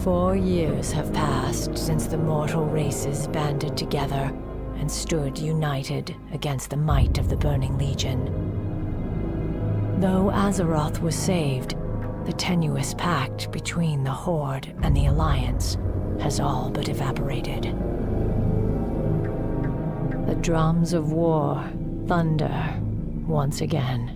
4 years have passed since the mortal races banded together and stood united against the might of the Burning Legion. Though Azeroth was saved, the tenuous pact between the Horde and the Alliance has all but evaporated. The drums of war thunder once again.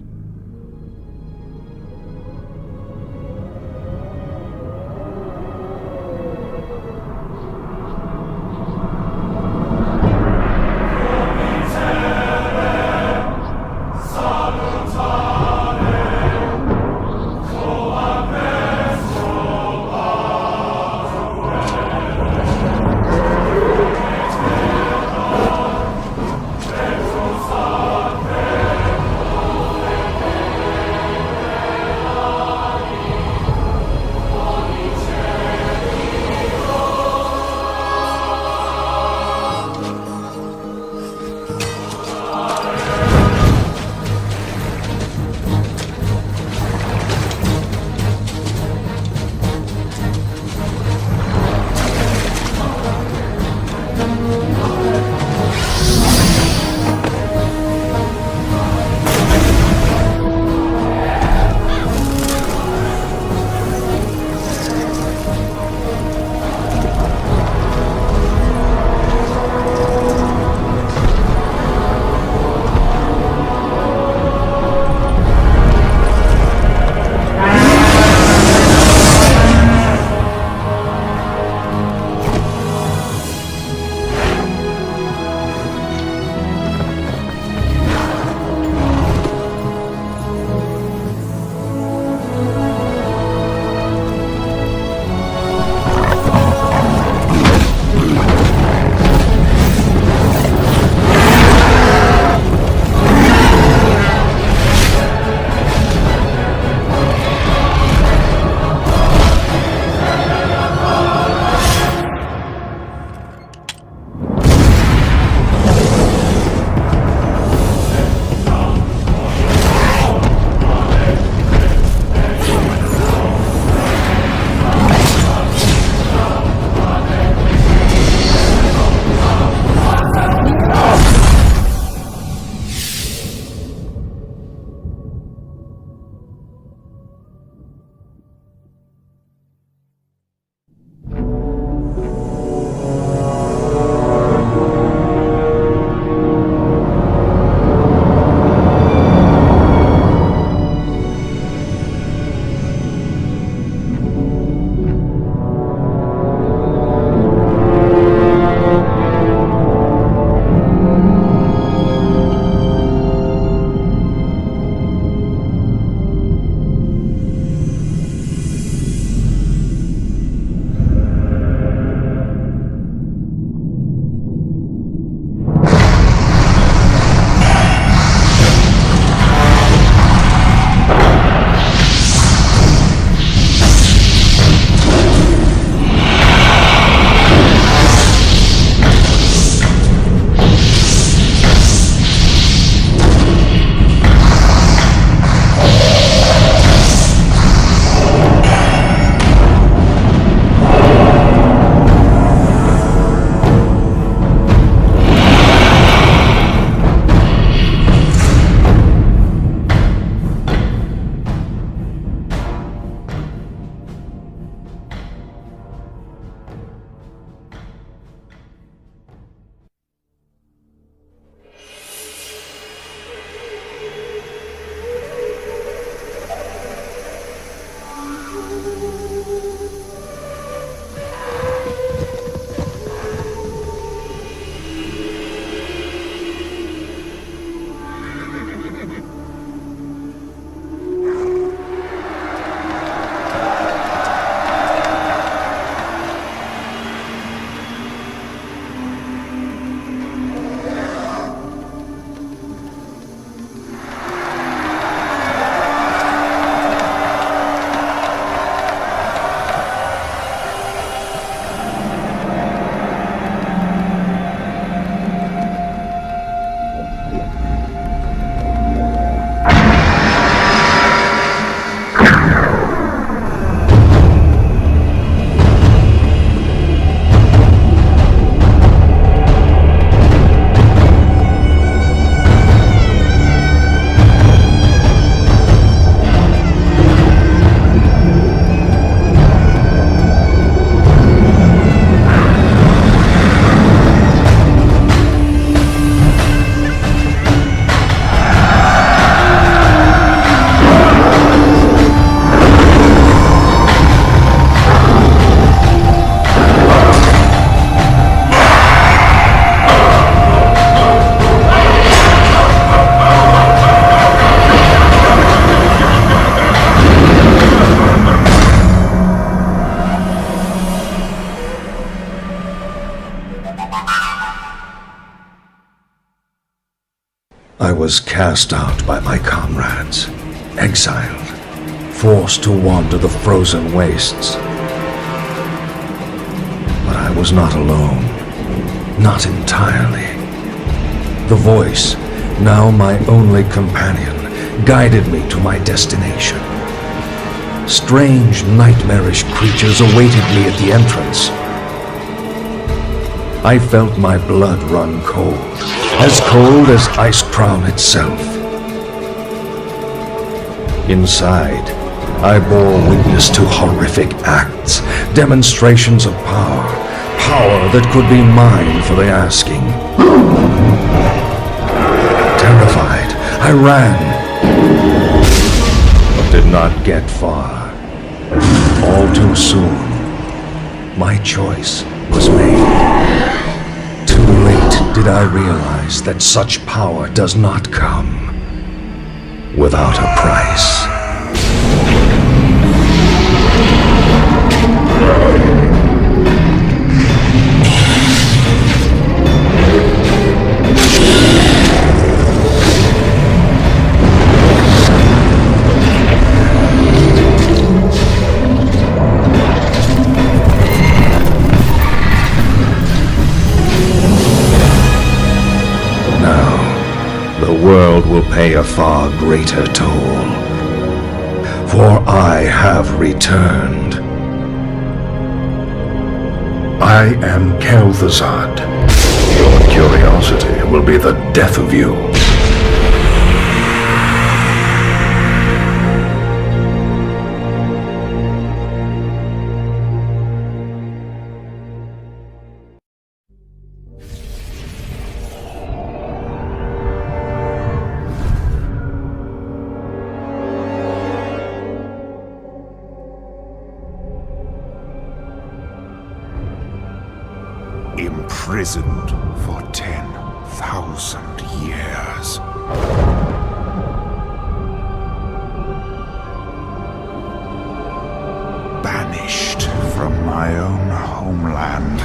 was cast out by my comrades, exiled, forced to wander the frozen wastes. But I was not alone, not entirely. The voice, now my only companion, guided me to my destination. Strange, nightmarish creatures awaited me at the entrance. I felt my blood run cold as Icecrown itself. Inside, I bore witness to horrific acts, demonstrations of power that could be mine for the asking. Terrified, I ran, but did not get far. All too soon, my choice was made. Too late did I realize that such power does not come without a price. The world will pay a far greater toll, for I have returned. I am Kel'Thuzad. Your curiosity will be the death of you. Imprisoned for 10,000 years. Banished from my own homeland.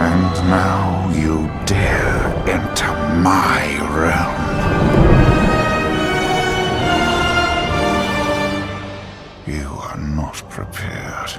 And now you dare enter my realm. You are not prepared.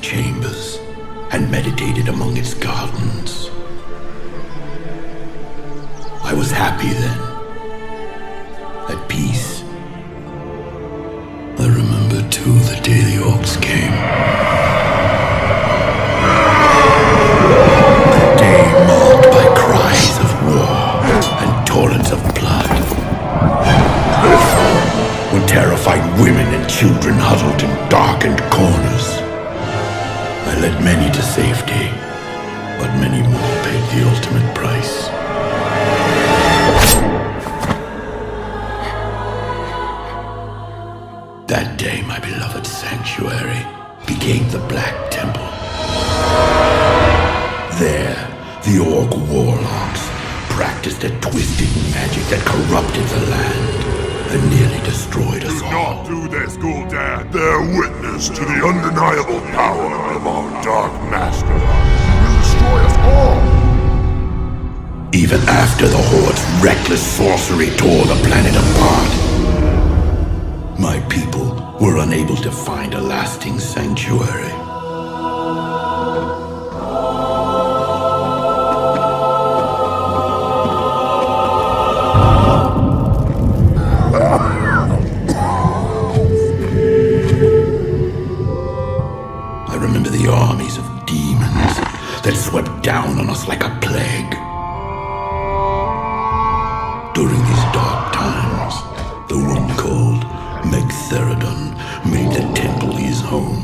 chambers and meditated among its gardens. I was happy then, at peace. I remember too the day the orcs came. A day marked by cries of war and torrents of blood. When terrified women and children huddled in darkened corners. I led many to safety, but many more paid the ultimate price. That day, my beloved sanctuary became the Black Temple. There, the orc warlocks practiced a twisted magic that corrupted the land and nearly destroyed us all. Do not do this, Gul'dan. Bear witness to the undeniable power of our Dark Master. He will destroy us all. Even after the Horde's reckless sorcery tore the planet apart, my people were unable to find a lasting sanctuary. I remember the armies of demons that swept down on us like a plague. During these dark times, the one called Yogg-Saron made the temple his home.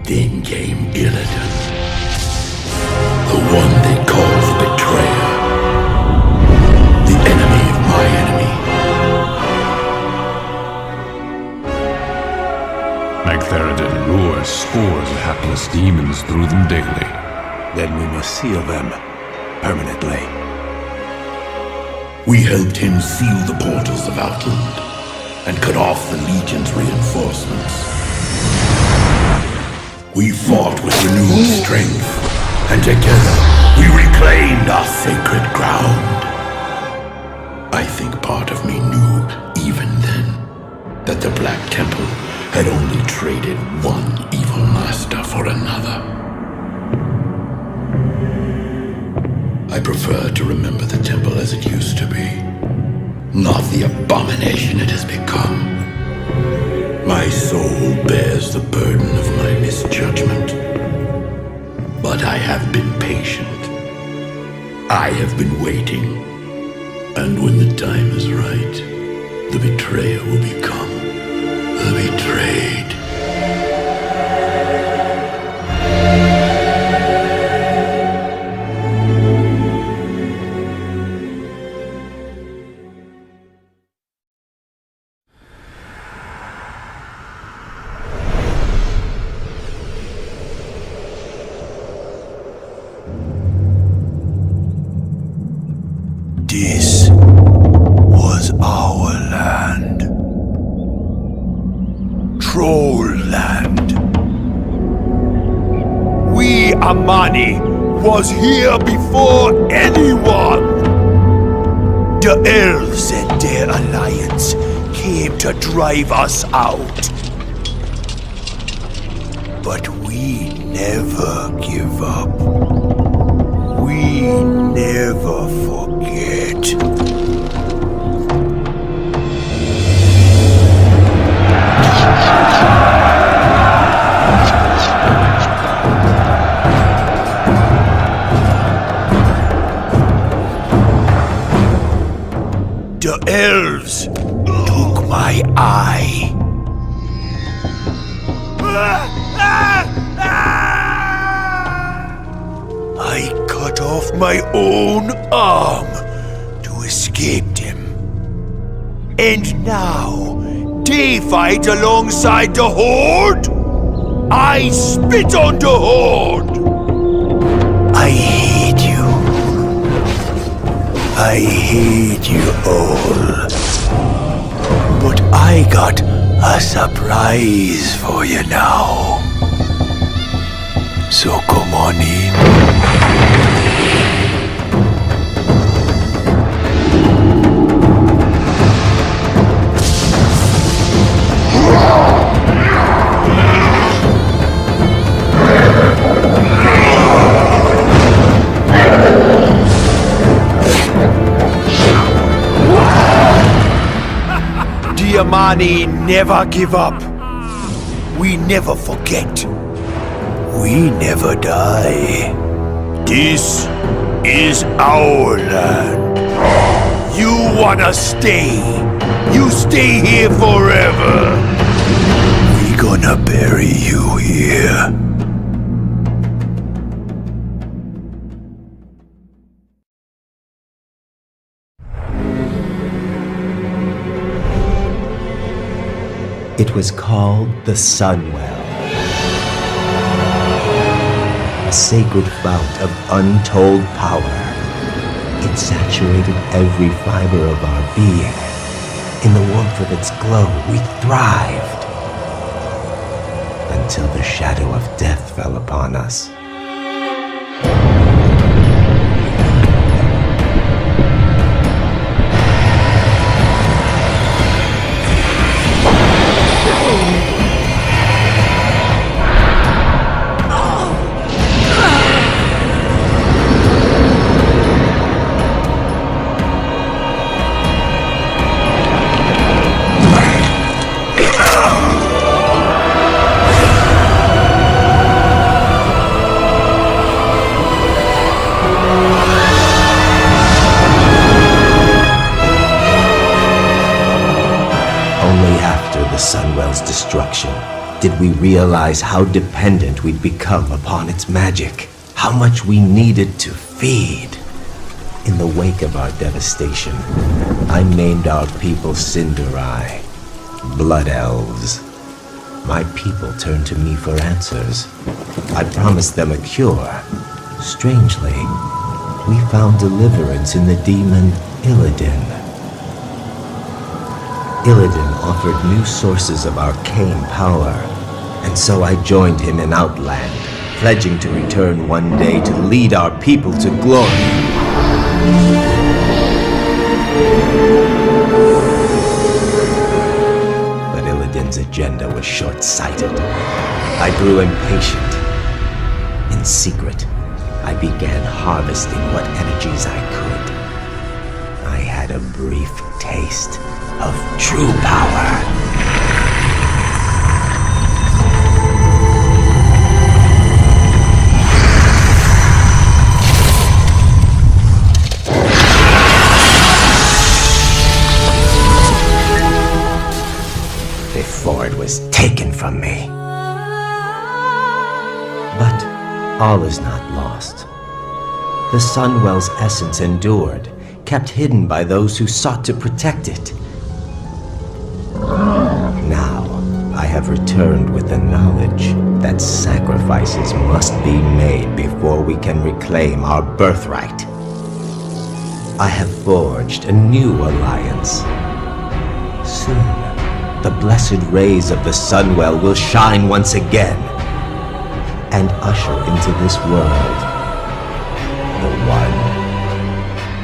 Then came Illidan, the one they called the Betrayer, the enemy of my enemy. Yogg-Saron lures scores of hapless demons through them daily. Then we must seal them permanently. We helped him seal the portals of Outland and cut off the Legion's reinforcements. We fought with renewed strength, and together we reclaimed our sacred ground. I think part of me knew, even then, that the Black Temple had only traded one evil master for another. I prefer to remember the temple as it used to be, not the abomination it has become. My soul bears the burden of my misjudgment, but I have been patient. I have been waiting, and when the time is right, the betrayer will become the betrayed. This was our land. Troll land. We, Amani, was here before anyone. The elves and their alliance came to drive us out. But we never give up. We never forget. The elves took my eye. I cut off my own arm to escape them. And now, they fight alongside the Horde? I spit on the Horde! I hate you. I hate you all. But I got a surprise for you now. So come on in. Mani never give up. We never forget. We never die. This is our land. You wanna stay? You stay here forever. We gonna bury you here. It was called the Sunwell, a sacred fount of untold power. It saturated every fiber of our being. In the warmth of its glow, we thrived. Until the shadow of death fell upon us. The Sunwell's destruction, did we realize how dependent we'd become upon its magic, how much we needed to feed. In the wake of our devastation, I named our people Cinderai, Blood Elves. My people turned to me for answers. I promised them a cure. Strangely, we found deliverance in the demon Illidan. Illidan offered new sources of arcane power, and so I joined him in Outland, pledging to return one day to lead our people to glory. But Illidan's agenda was short-sighted. I grew impatient. In secret, I began harvesting what energies I could. I had a brief taste of true power. Before it was taken from me. But all is not lost. The Sunwell's essence endured, kept hidden by those who sought to protect it. Now, I have returned with the knowledge that sacrifices must be made before we can reclaim our birthright. I have forged a new alliance. Soon, the blessed rays of the Sunwell will shine once again and usher into this world the one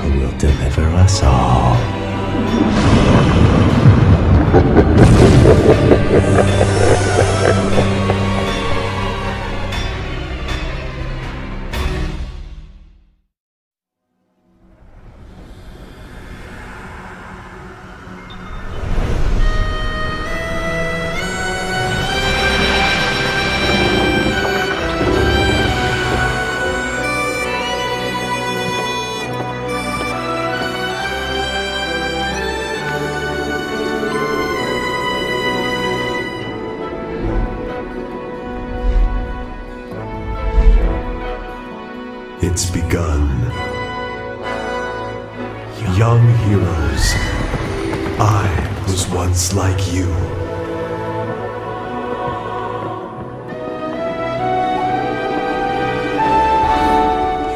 who will deliver us all. It's begun. Young heroes, I was once like you.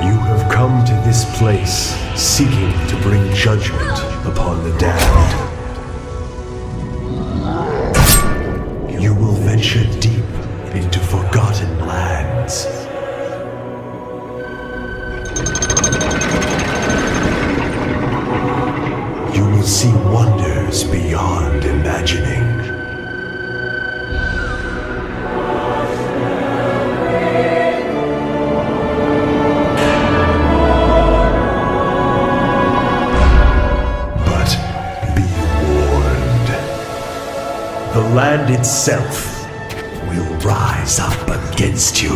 You have come to this place seeking to bring judgment upon the damned. You will venture deep into forgotten lands. You will see wonders beyond imagining. But land itself will rise up against you.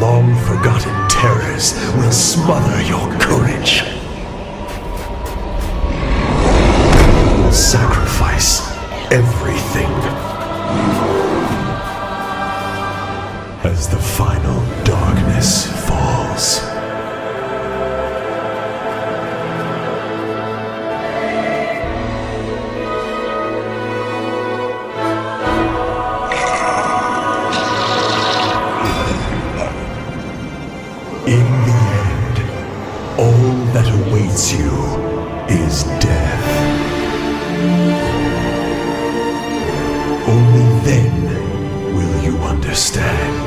Long forgotten terrors will smother your courage. You will sacrifice everything as the final darkness falls. In the end, all that awaits you is death. Only then will you understand.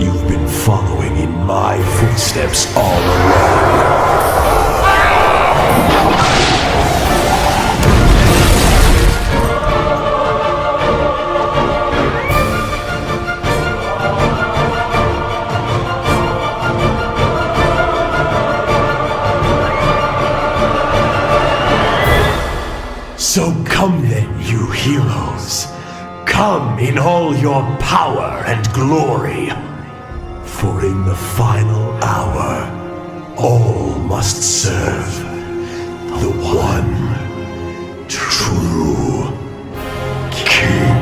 You've been following in my footsteps all along. So come then, you heroes. Come in all your power and glory. For in the final hour, all must serve the one true King.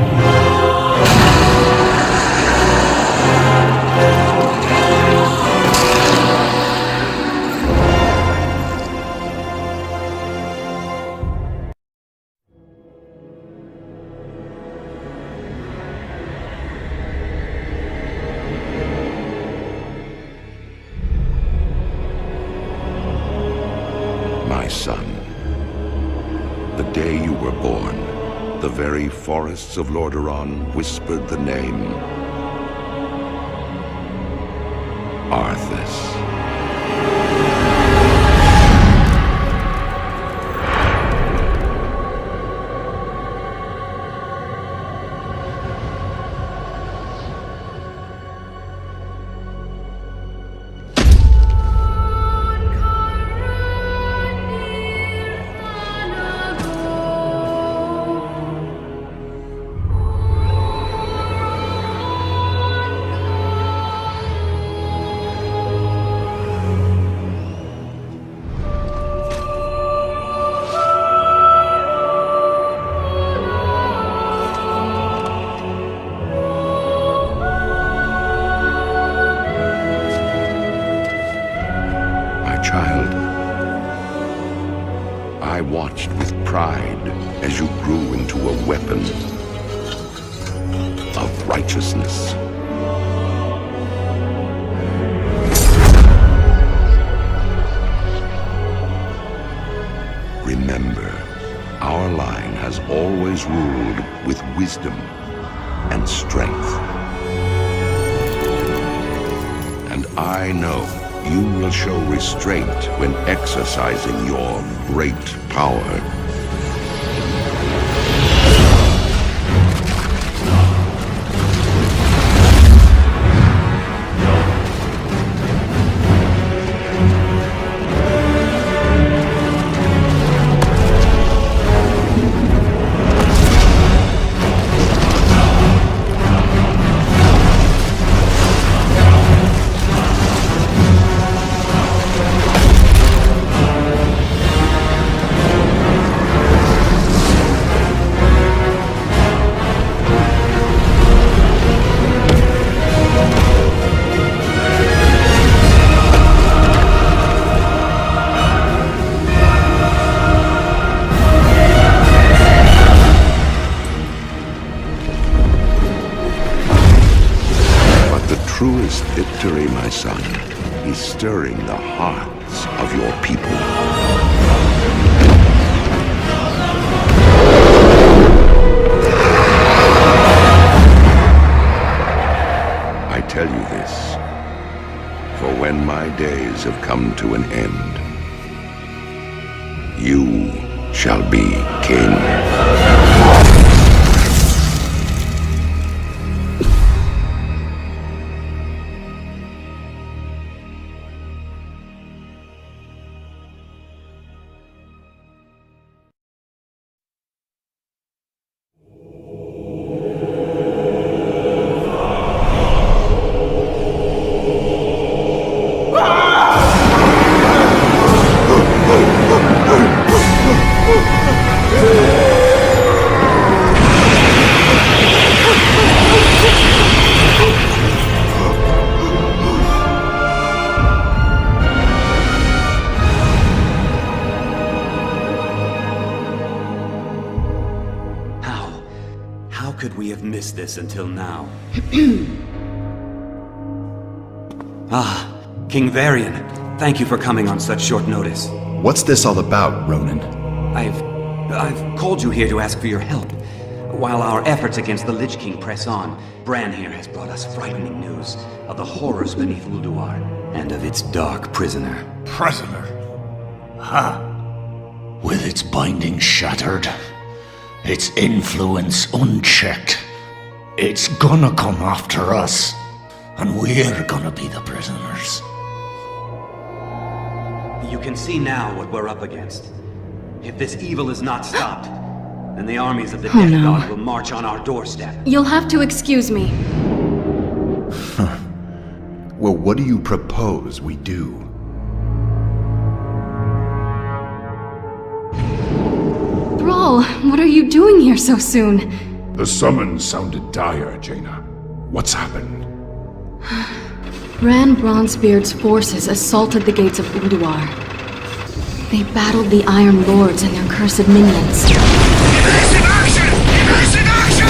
My son, the day you were born, the very forests of Lordaeron whispered the name Arthas. Child, I watched with pride as you grew into a weapon of righteousness. Remember, our line has always ruled with wisdom and strength. And I know you will show restraint when exercising your great power. Truest victory, my son, is stirring the hearts of your people. I tell you this, for when my days have come to an end, you shall be king. could we have missed this until now? King Varian, thank you for coming on such short notice. What's this all about, Ronan? I've called you here to ask for your help. While our efforts against the Lich King press on, Bran here has brought us frightening news of the horrors beneath Ulduar, and of its dark prisoner. Prisoner? Ha! With its binding shattered, its influence unchecked, it's gonna come after us, and we're gonna be the prisoners. You can see now what we're up against. If this evil is not stopped, then the armies of the Death God will march on our doorstep. You'll have to excuse me. Well, what do you propose we do? Thrall, what are you doing here so soon? The summons sounded dire, Jaina. What's happened? Bran Bronzebeard's forces assaulted the gates of Ulduar. They battled the Iron Lords and their cursed minions. Evasive action! Evasive action!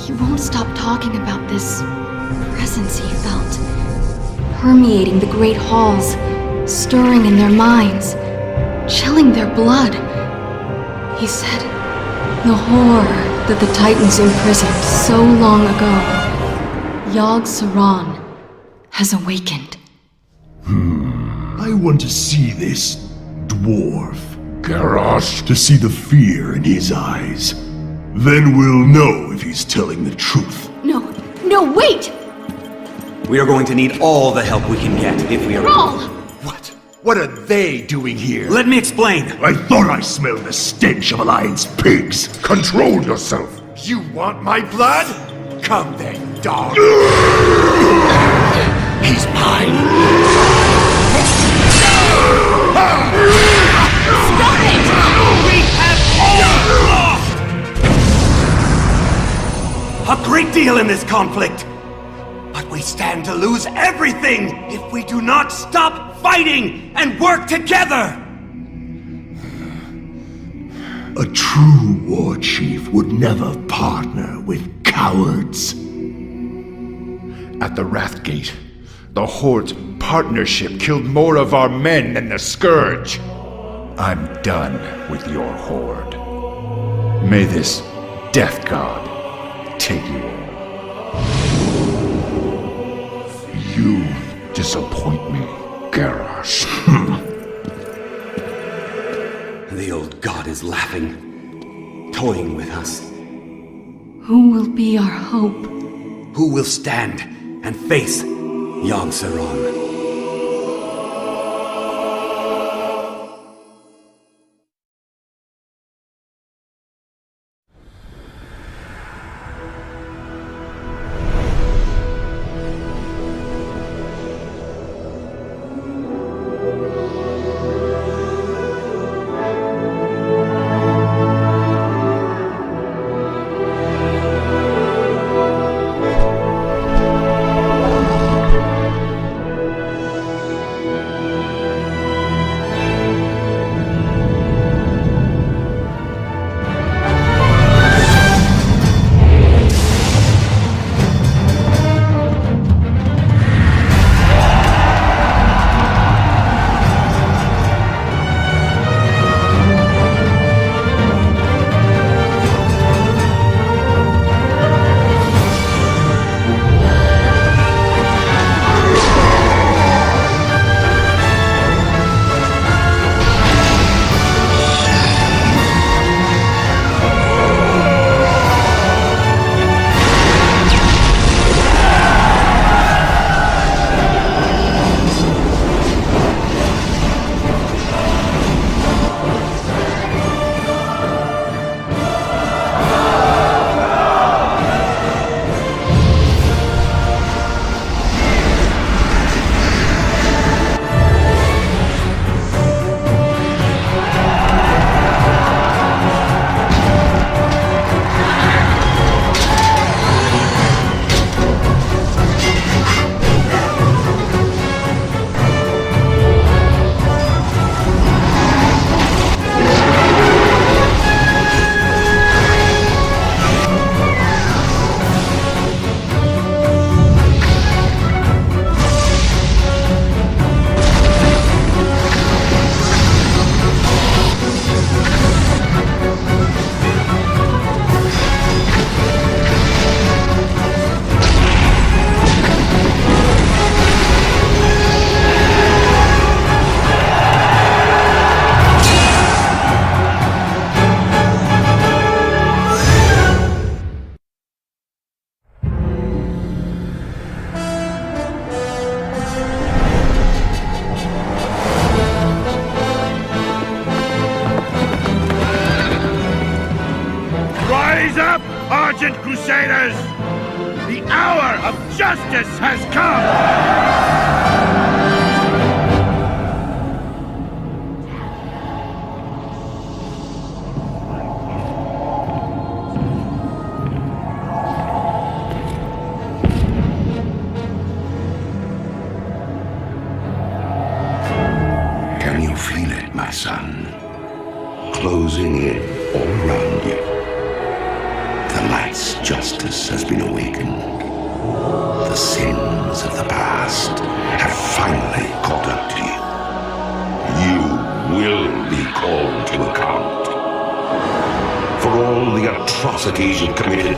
He won't stop talking about this presence he felt, permeating the great halls, stirring in their minds, chilling their blood. He said, the horror that the Titans imprisoned so long ago, Yogg-Saron, has awakened. I want to see this dwarf. Garrosh, to see the fear in his eyes. Then we'll know if he's telling the truth. No, wait! We are going to need all the help we can get if we are... Thrall! What? What are they doing here? Let me explain! I thought I smelled the stench of Alliance pigs. Control yourself! You want my blood? Come then, dog. He's mine. Stop it! We have all lost! A great deal in this conflict! But we stand to lose everything if we do not stop fighting and work together! A true war chief would never partner with cowards. At the Wrathgate, the Horde's partnership killed more of our men than the Scourge. I'm done with your Horde. May this Death God take you all. You disappoint me, Garrosh. The old god is laughing, toying with us. Who will be our hope? Who will stand and face Yogg-Saron? Justice has come! Can you feel it, my son? Closing in all around you. The light's justice has been awakened. The sins of the past have finally caught up to you. You will be called to account for all the atrocities you've committed.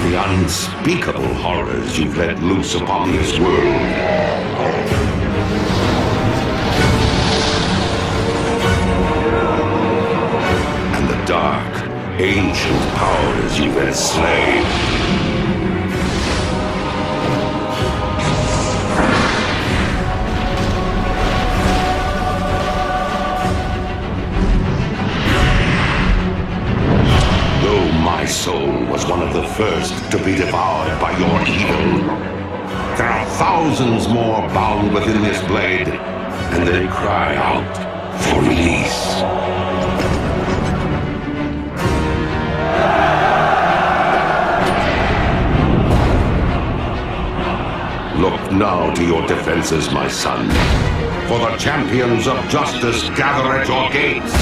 The unspeakable horrors you've let loose upon this world. And the dark, ancient powers you've enslaved. Though my soul was one of the first to be devoured by your evil, there are thousands more bound within this blade, and they cry out for release. Look now to your defenses, my son, for the champions of justice gather at your gates.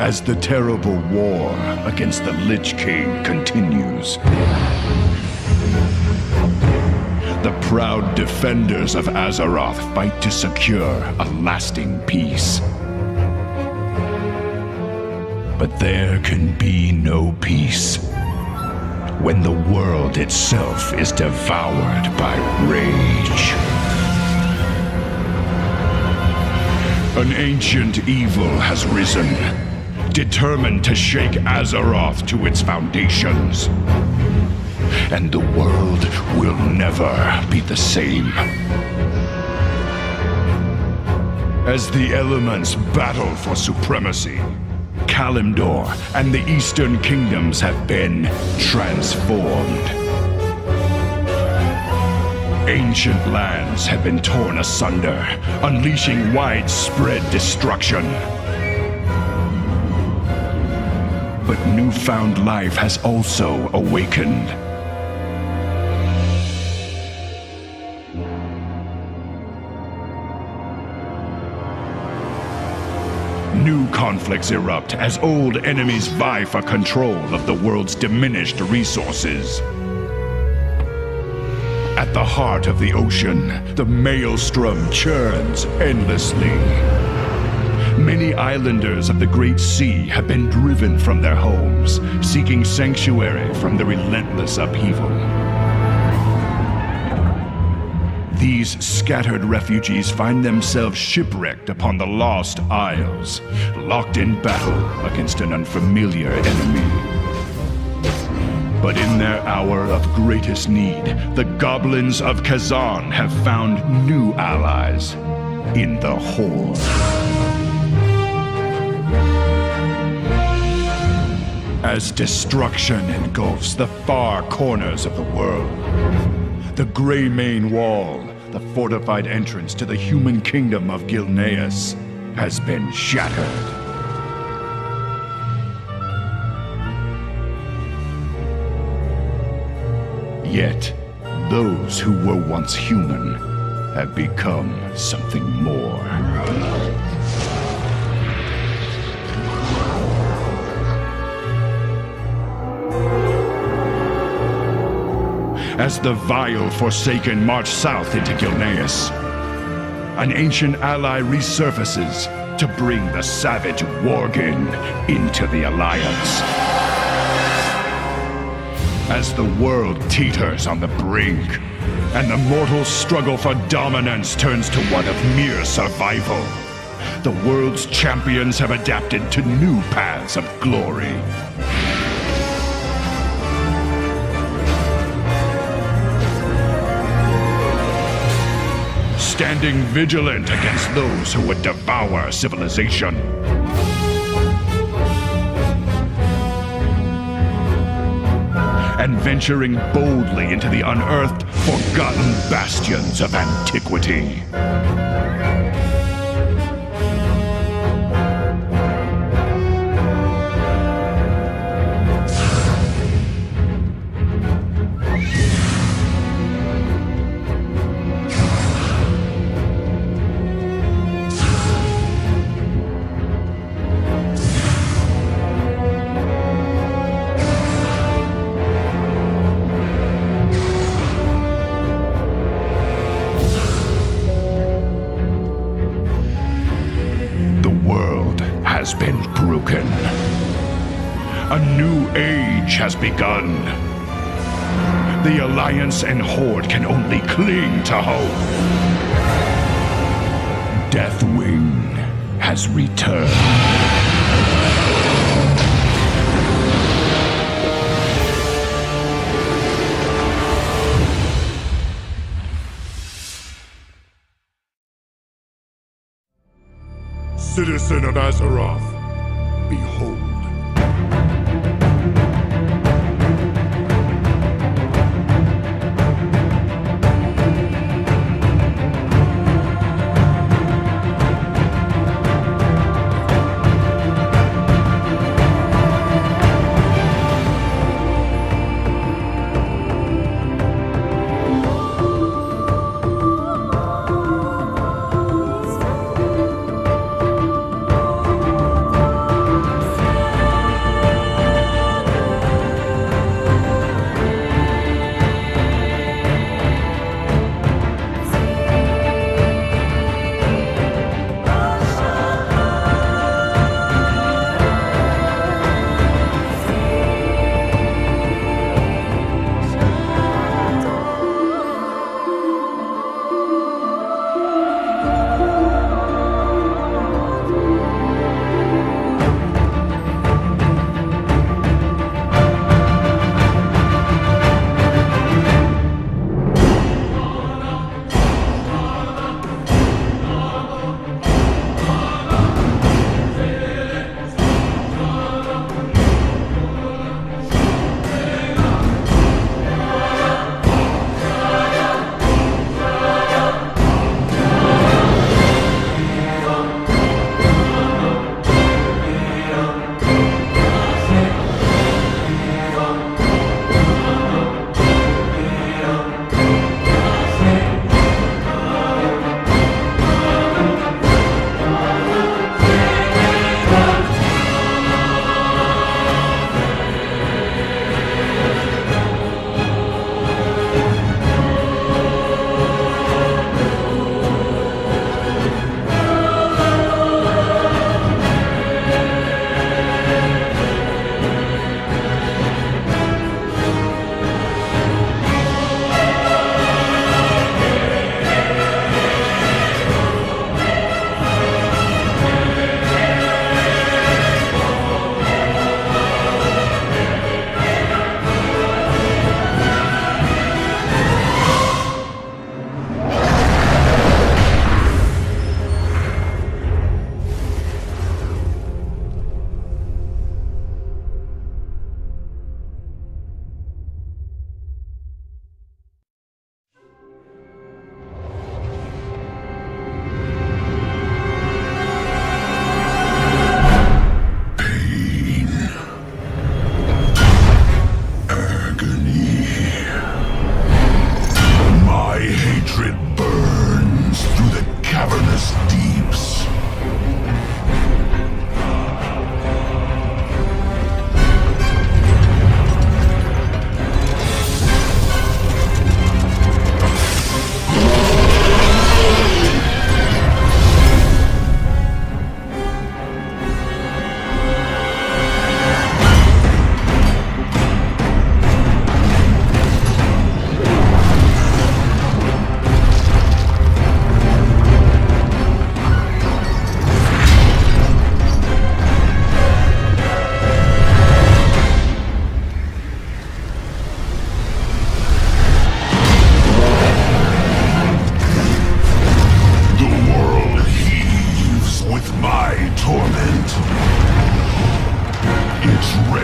As the terrible war against the Lich King continues, the proud defenders of Azeroth fight to secure a lasting peace. But there can be no peace when the world itself is devoured by rage. An ancient evil has risen, determined to shake Azeroth to its foundations. And the world will never be the same. As the elements battle for supremacy, Kalimdor and the Eastern Kingdoms have been transformed. Ancient lands have been torn asunder, unleashing widespread destruction. But newfound life has also awakened. New conflicts erupt as old enemies vie for control of the world's diminished resources. At the heart of the ocean, the maelstrom churns endlessly. Many islanders of the Great Sea have been driven from their homes, seeking sanctuary from the relentless upheaval. These scattered refugees find themselves shipwrecked upon the Lost Isles, locked in battle against an unfamiliar enemy. But in their hour of greatest need, the goblins of Khazan have found new allies in the Horde. As destruction engulfs the far corners of the world, the Greymane Wall, the fortified entrance to the human kingdom of Gilneas, has been shattered. Yet, those who were once human have become something more. as the vile Forsaken march south into Gilneas. An ancient ally resurfaces to bring the savage Worgen into the Alliance. As the world teeters on the brink, and the mortal struggle for dominance turns to one of mere survival, the world's champions have adapted to new paths of glory. Standing vigilant against those who would devour civilization. And venturing boldly into the unearthed, forgotten bastions of antiquity. Has been broken. A new age has begun. The Alliance and Horde can only cling to hope. Deathwing has returned. Citizen of Azeroth, behold.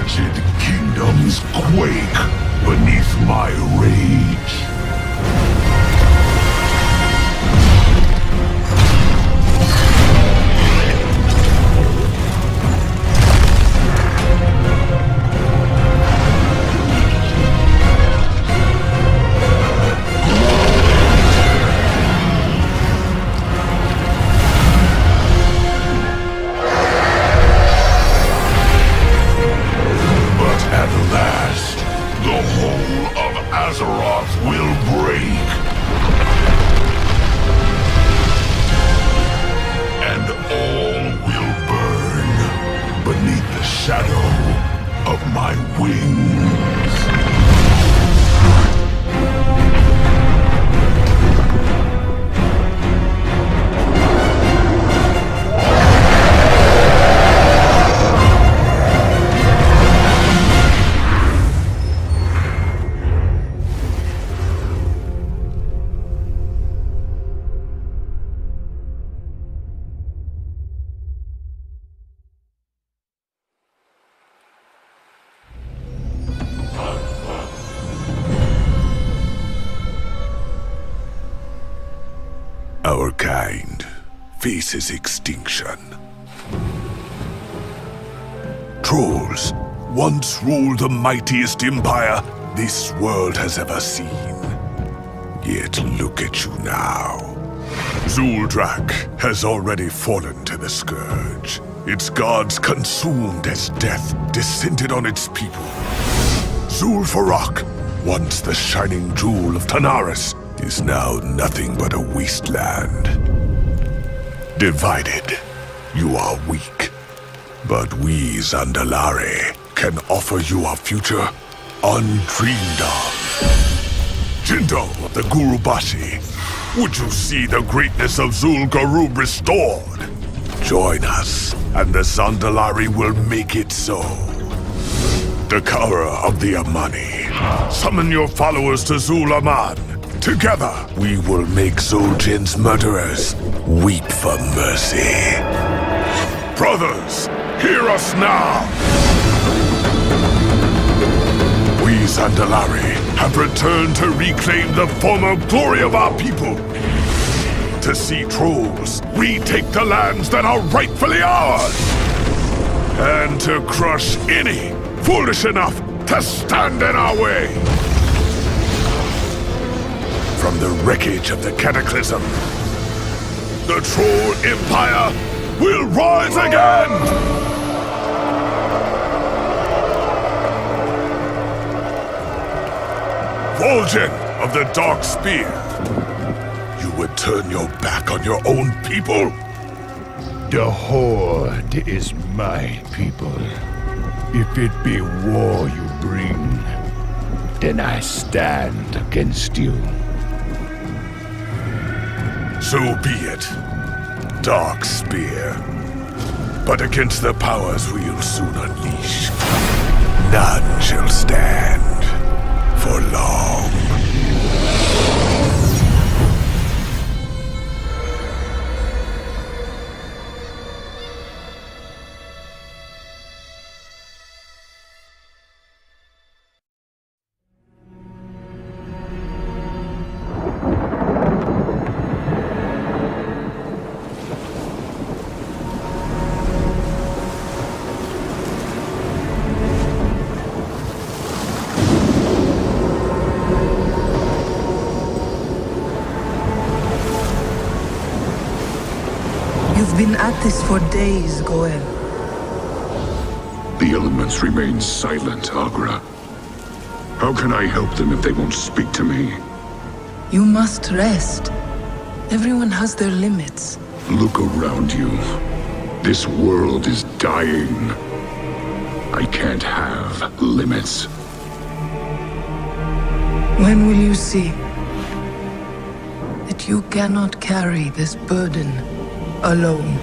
wretched kingdoms quake beneath my rage. Azeroth will break. And all will burn beneath the shadow of my wings. Our kind faces extinction. Trolls once ruled the mightiest empire this world has ever seen. Yet look at you now. Zul'Drak has already fallen to the Scourge. Its gods consumed as death descended on its people. Zul'Farrak, once the shining jewel of Tanaris, is now nothing but a wasteland. Divided, you are weak. But we, Zandalari, can offer you a future undreamed of. Jinto of the Gurubashi, would you see the greatness of Zul'Garub restored? Join us, and the Zandalari will make it so. Dakara of the Amani, summon your followers to Zul-Aman. Together, we will make Zul'Jin's murderers weep for mercy. Brothers, hear us now! We Zandalari have returned to reclaim the former glory of our people. To see trolls retake the lands that are rightfully ours. And to crush any foolish enough to stand in our way. From the wreckage of the Cataclysm, the Troll Empire will rise again! Vol'jin of the Dark Spear, you would turn your back on your own people? The Horde is my people. If it be war you bring, then I stand against you. So be it, Dark Spear. But against the powers we'll soon unleash, none shall stand for long. Been at this for days, Goel. The elements remain silent, Agra. How can I help them if they won't speak to me? You must rest. Everyone has their limits. Look around you. This world is dying. I can't have limits. When will you see that you cannot carry this burden alone?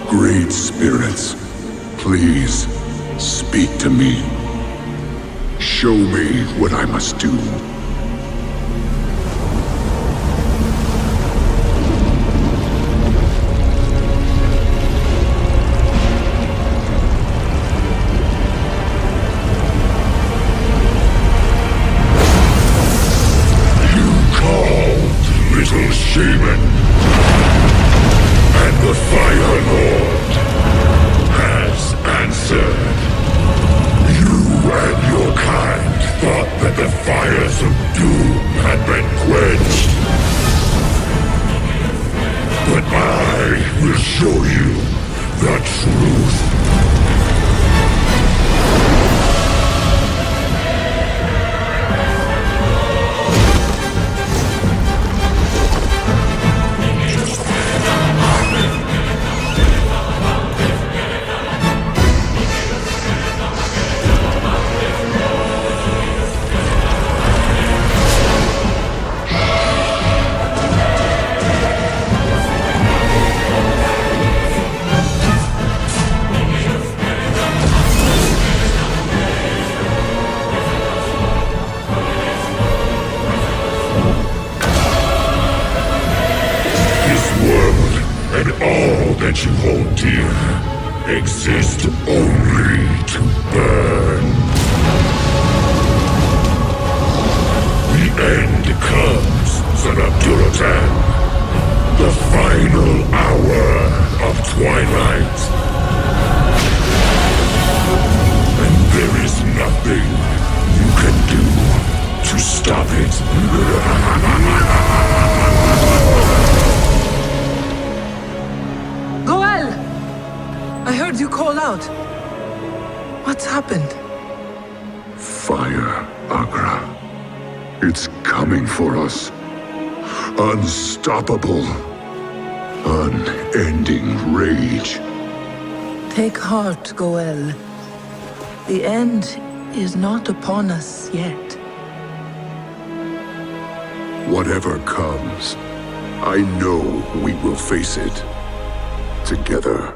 Great spirits, please speak to me. Show me what I must do. fires of doom had been quenched. But I will show you the truth. That you hold dear exist only to burn. The end comes, son of Duratan. The final hour of twilight. And there is nothing you can do to stop it. I heard you call out. What's happened? Fire, Agra. It's coming for us. Unstoppable. Unending rage. Take heart, Goel. The end is not upon us yet. Whatever comes, I know we will face it. Together.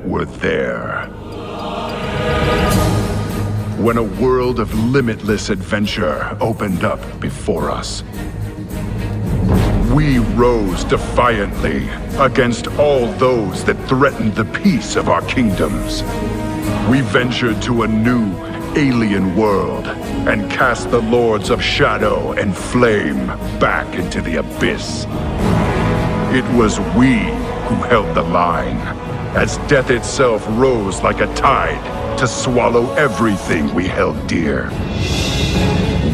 Were there. When a world of limitless adventure opened up before us. We rose defiantly against all those that threatened the peace of our kingdoms. We ventured to a new, alien world and cast the Lords of Shadow and Flame back into the abyss. It was we who held the line, as death itself rose like a tide to swallow everything we held dear.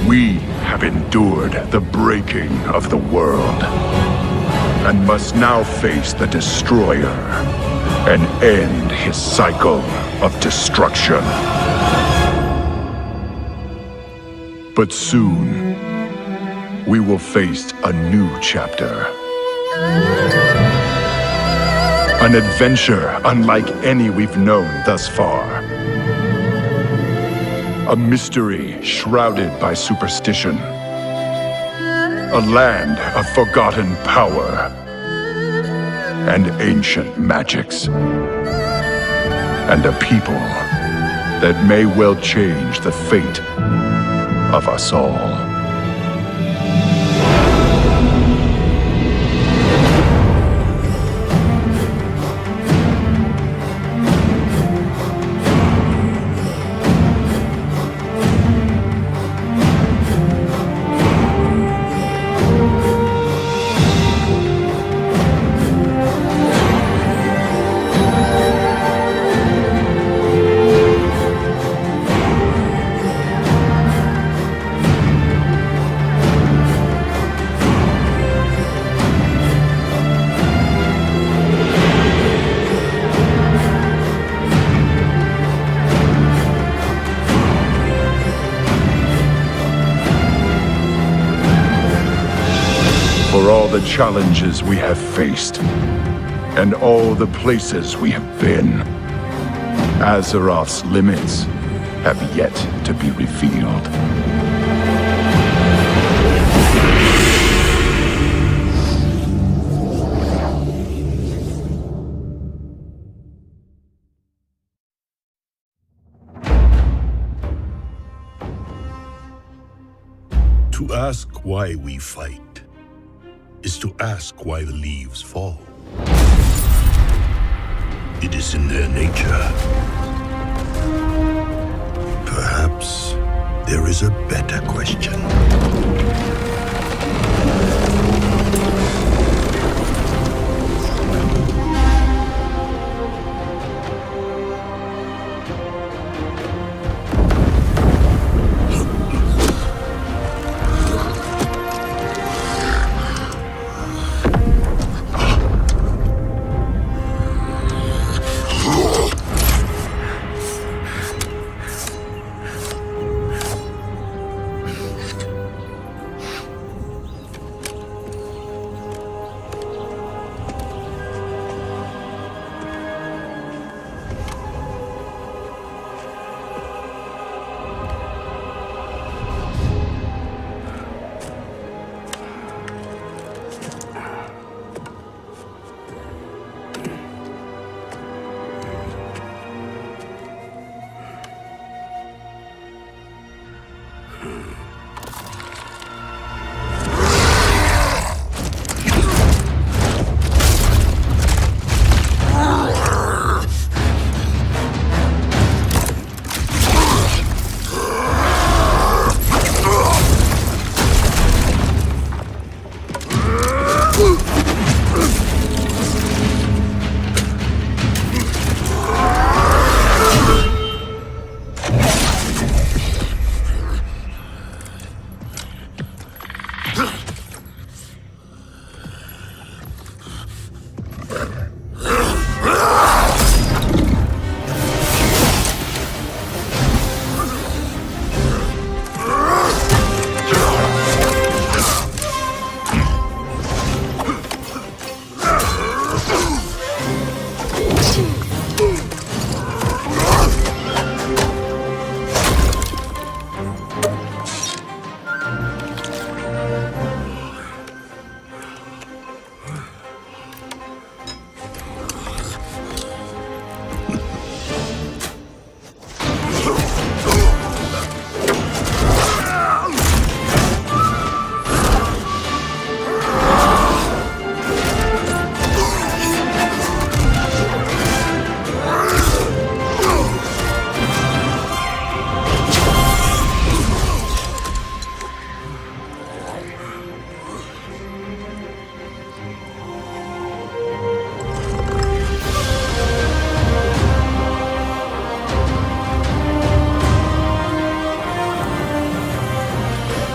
We have endured the breaking of the world, and must now face the Destroyer and end his cycle of destruction. But soon, we will face a new chapter. An adventure unlike any we've known thus far. A mystery shrouded by superstition. A land of forgotten power. And ancient magics. And a people that may well change the fate of us all. For all the challenges we have faced, and all the places we have been, Azeroth's limits have yet to be revealed. To ask why we fight is to ask why the leaves fall. It is in their nature. Perhaps there is a better question.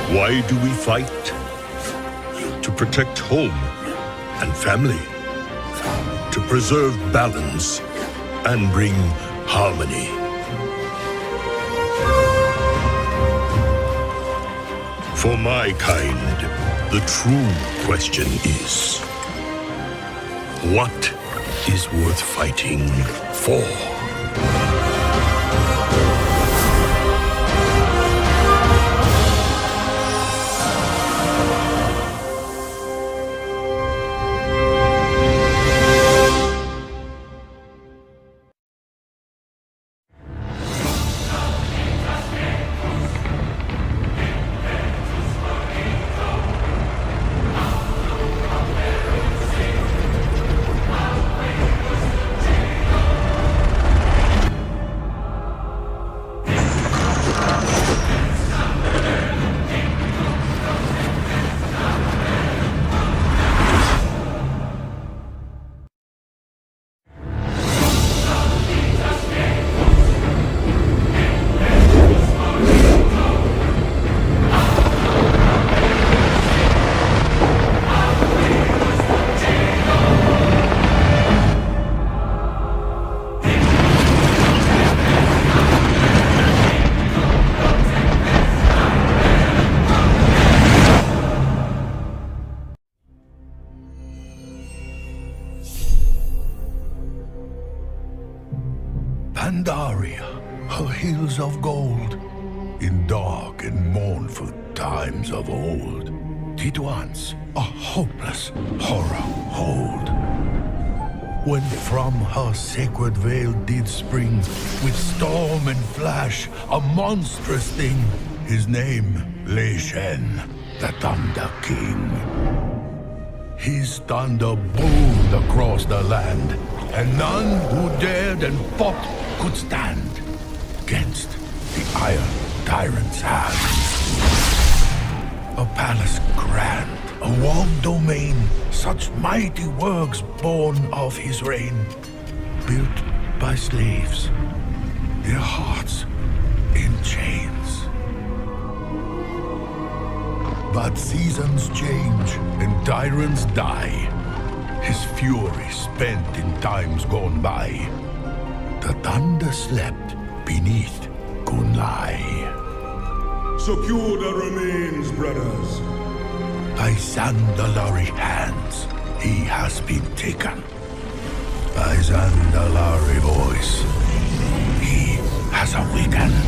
Why do we fight? To protect home and family. To preserve balance and bring harmony. For my kind, the true question is, what is worth fighting for? Pandaria, her hills of gold, in dark and mournful times of old, did once a hopeless horror hold. When from her sacred veil did spring, with storm and flash, a monstrous thing, his name, Leishen, the Thunder King. His thunder boomed across the land, and none who dared and fought could stand against the Iron Tyrant's hands. A palace grand, a walled domain, such mighty works born of his reign, built by slaves, their hearts in chains. But seasons change and tyrants die, his fury spent in times gone by. The thunder slept beneath Kunlai. Secure the remains, brothers. By Zandalari hands he has been taken. By Zandalari voice he has awakened.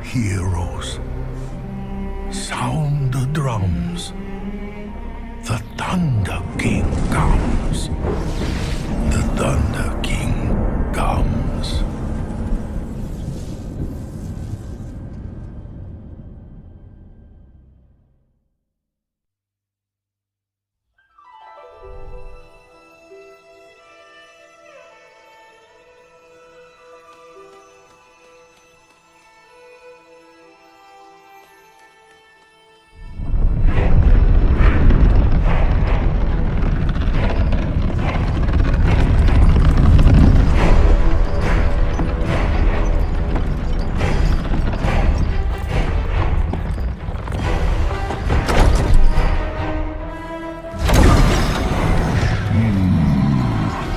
Heroes, sound the drums. The Thunder King comes. The Thunder King comes.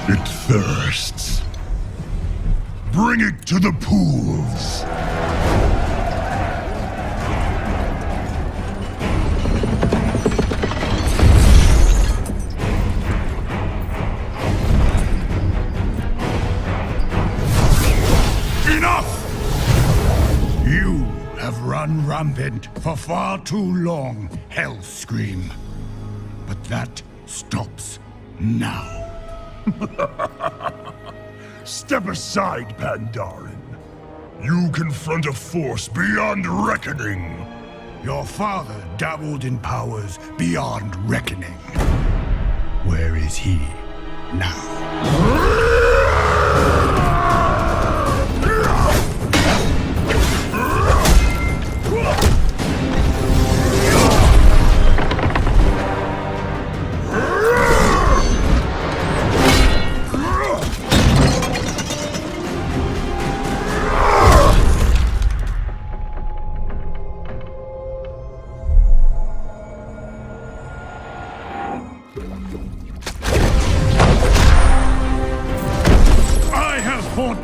It thirsts. Bring it to the pools. Enough! You have run rampant for far too long, Hellscream. But that stops now. Step aside, Pandaren. You confront a force beyond reckoning. Your father dabbled in powers beyond reckoning. Where is he now?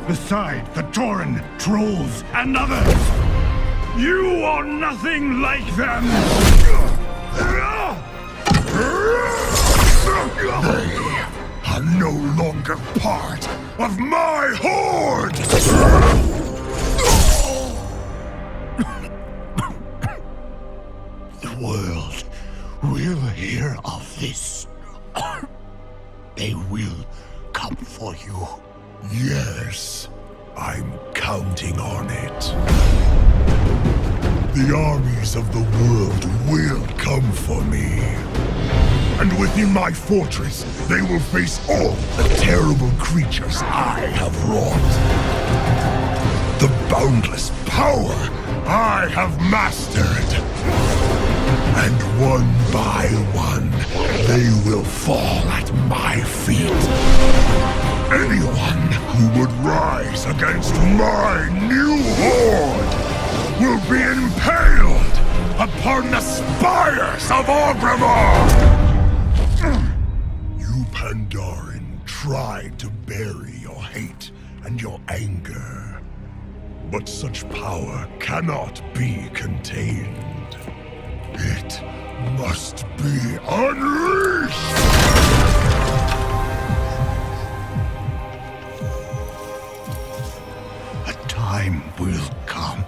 Beside the Tauren, trolls, and others, you are nothing like them! They are no longer part of my horde! The world will hear of this. They will come for you. Yes, I'm counting on it. The armies of the world will come for me. And within my fortress, they will face all the terrible creatures I have wrought. The boundless power I have mastered. And one by one, they will fall at my feet. Anyone who would rise against my new horde will be impaled upon the spires of Orgrimmar! You Pandaren tried to bury your hate and your anger, but such power cannot be contained. It must be unleashed! A time will come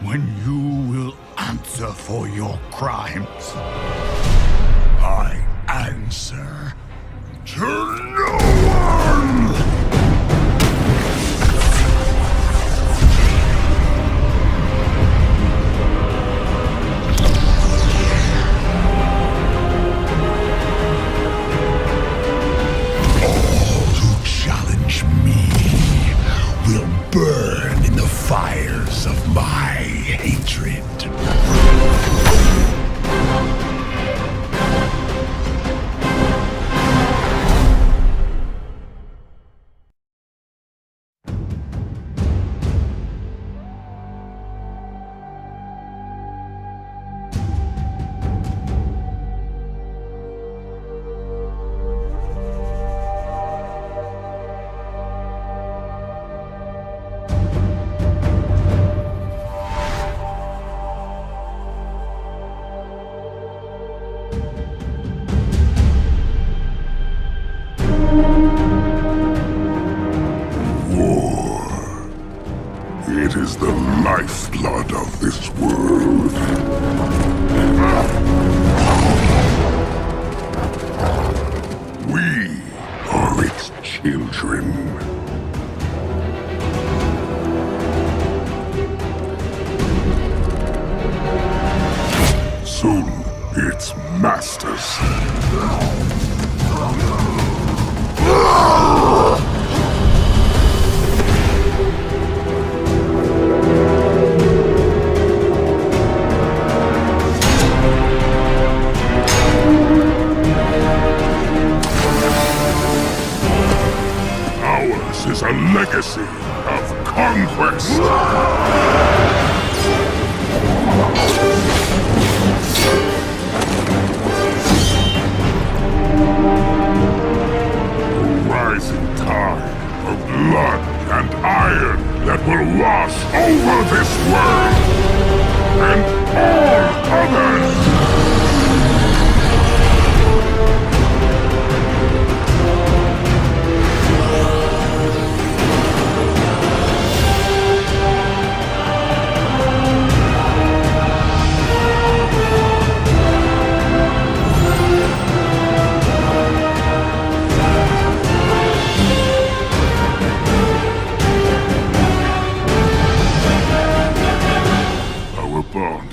when you will answer for your crimes. I answer to no one! Burn in the fires of my hatred. It is the lifeblood of this world. We are its children. Soon, its masters. Ours is a legacy of conquest. Rising tide of blood and iron that will wash over this world and all others!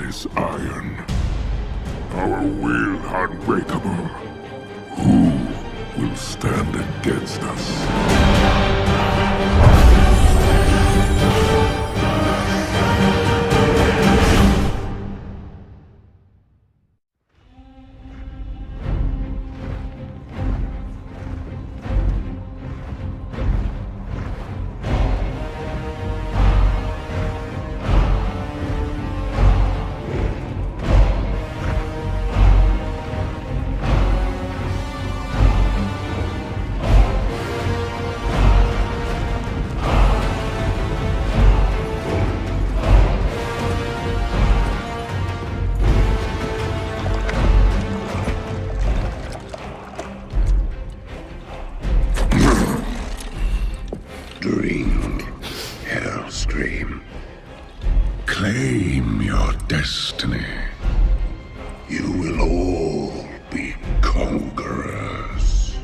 is iron. Our will unbreakable. Who will stand against us? Drink, Hellscream. Claim your destiny. You will all be conquerors.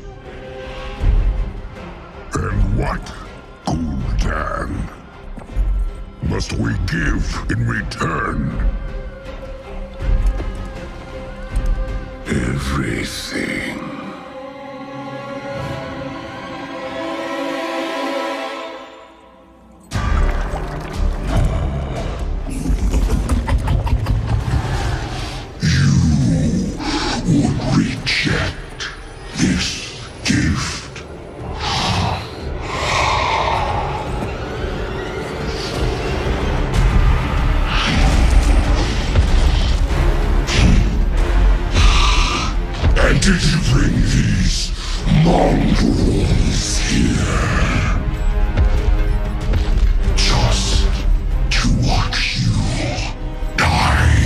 And what, Gul'dan, must we give in return? Everything. Reject this gift. And did you bring these mongrels here? Just to watch you die?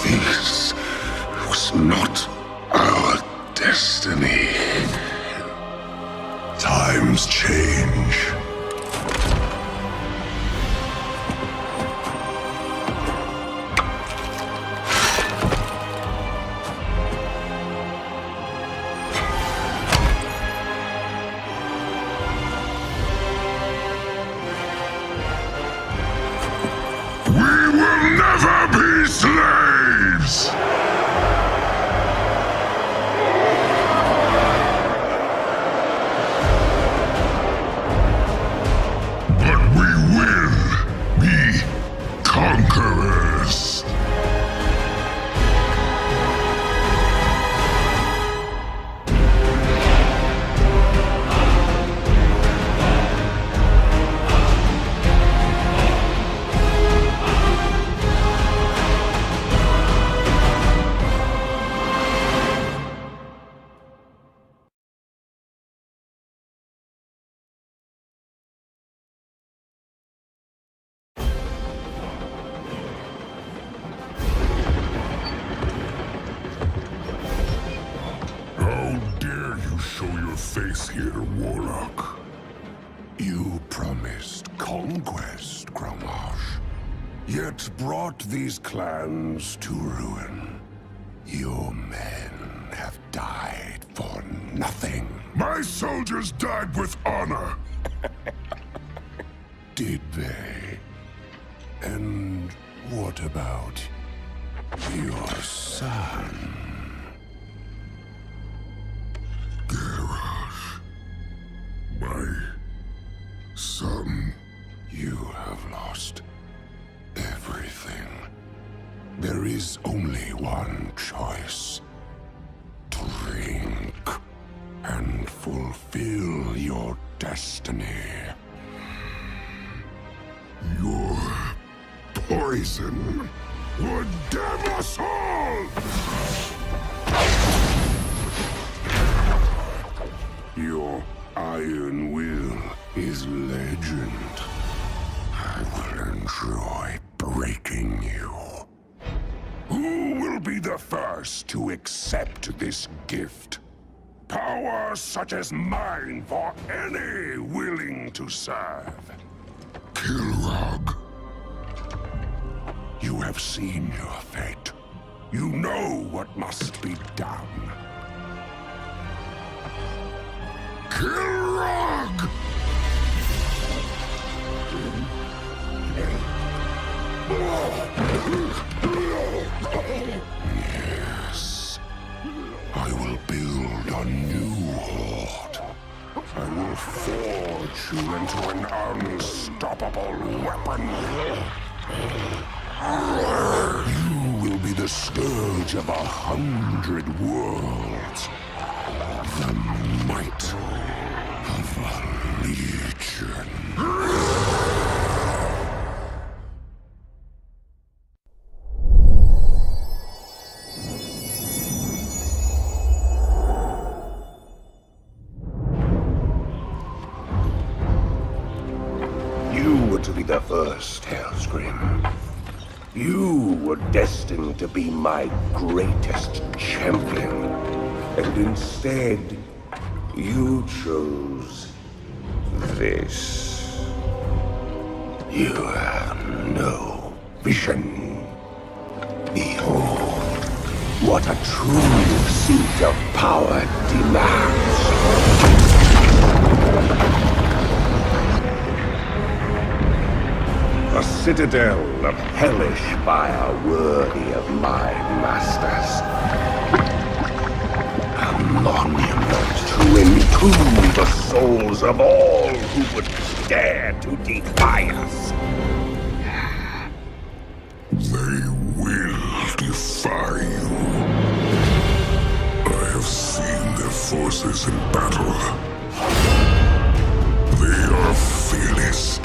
This was not our destiny. Times change. We will never be slaves! But we will be conquerors. Face here, Warlock. You promised conquest, Garrosh, yet brought these clans to ruin. Your men nothing. My soldiers died with honor. Did they? And what about your son? Garrosh. My son. You have lost everything. There is only one choice. Drink and fulfill your destiny. Your poison would damn us all! Your iron will is legend. I will enjoy breaking you. Who will be the first to accept this gift? Power such as mine for any willing to serve. Kilrog. You have seen your fate. You know what must be done. Kilrog! Yes. I will build a new horde. I will forge you into an unstoppable weapon. You will be the scourge of 100 worlds. The might of a legion. To be the first, Hellscream. You were destined to be my greatest champion, and instead, you chose this. You have no vision. Behold, what a true seat of power demands. A citadel of hellish fire worthy of my masters. A monument to entomb the souls of all who would dare to defy us. They will defy you. I have seen their forces in battle. They are fearless.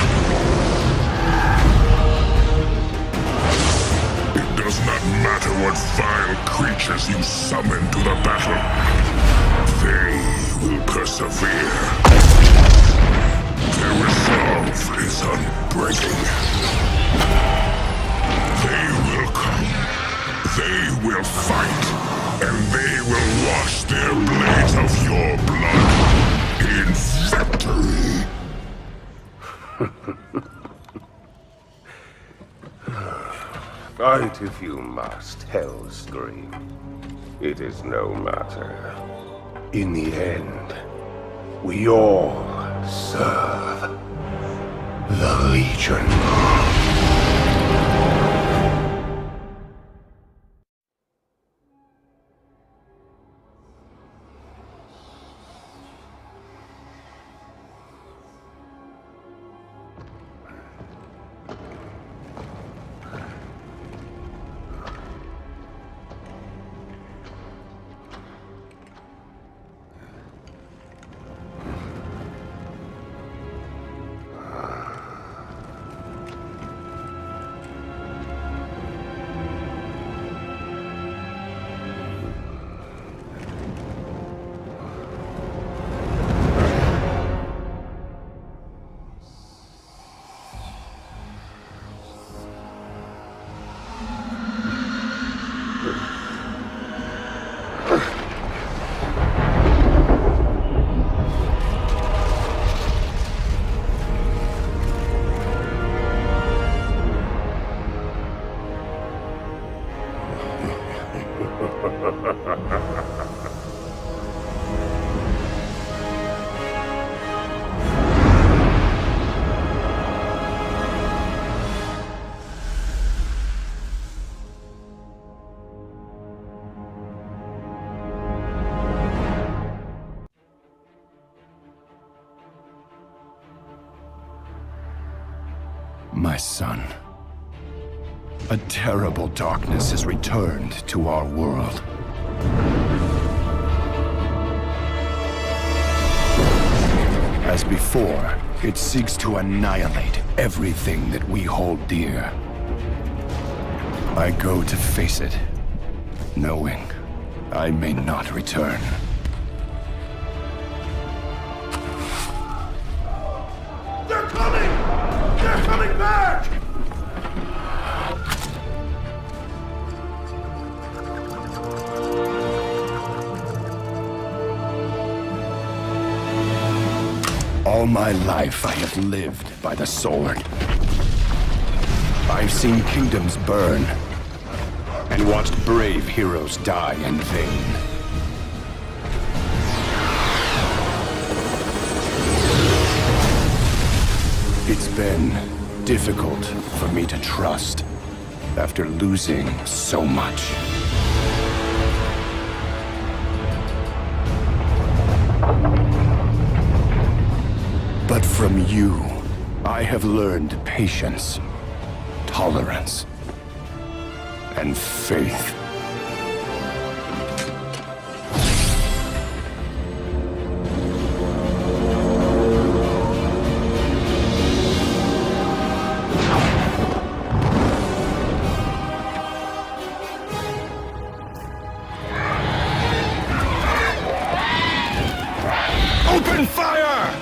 It does not matter what vile creatures you summon to the battle. They will persevere. Their resolve is unbreaking. They will come. They will fight. And they will wash their blades of your blood in victory. Fight if you must, Hellscream. It is no matter. In the end, we all serve the Legion. My son, a terrible darkness has returned to our world. As before, it seeks to annihilate everything that we hold dear. I go to face it, knowing I may not return. They're coming! They're coming back! All my life I have lived by the sword. I've seen kingdoms burn, and watched brave heroes die in vain. It's been difficult for me to trust after losing so much. But from you, I have learned patience, tolerance, and faith. Open fire!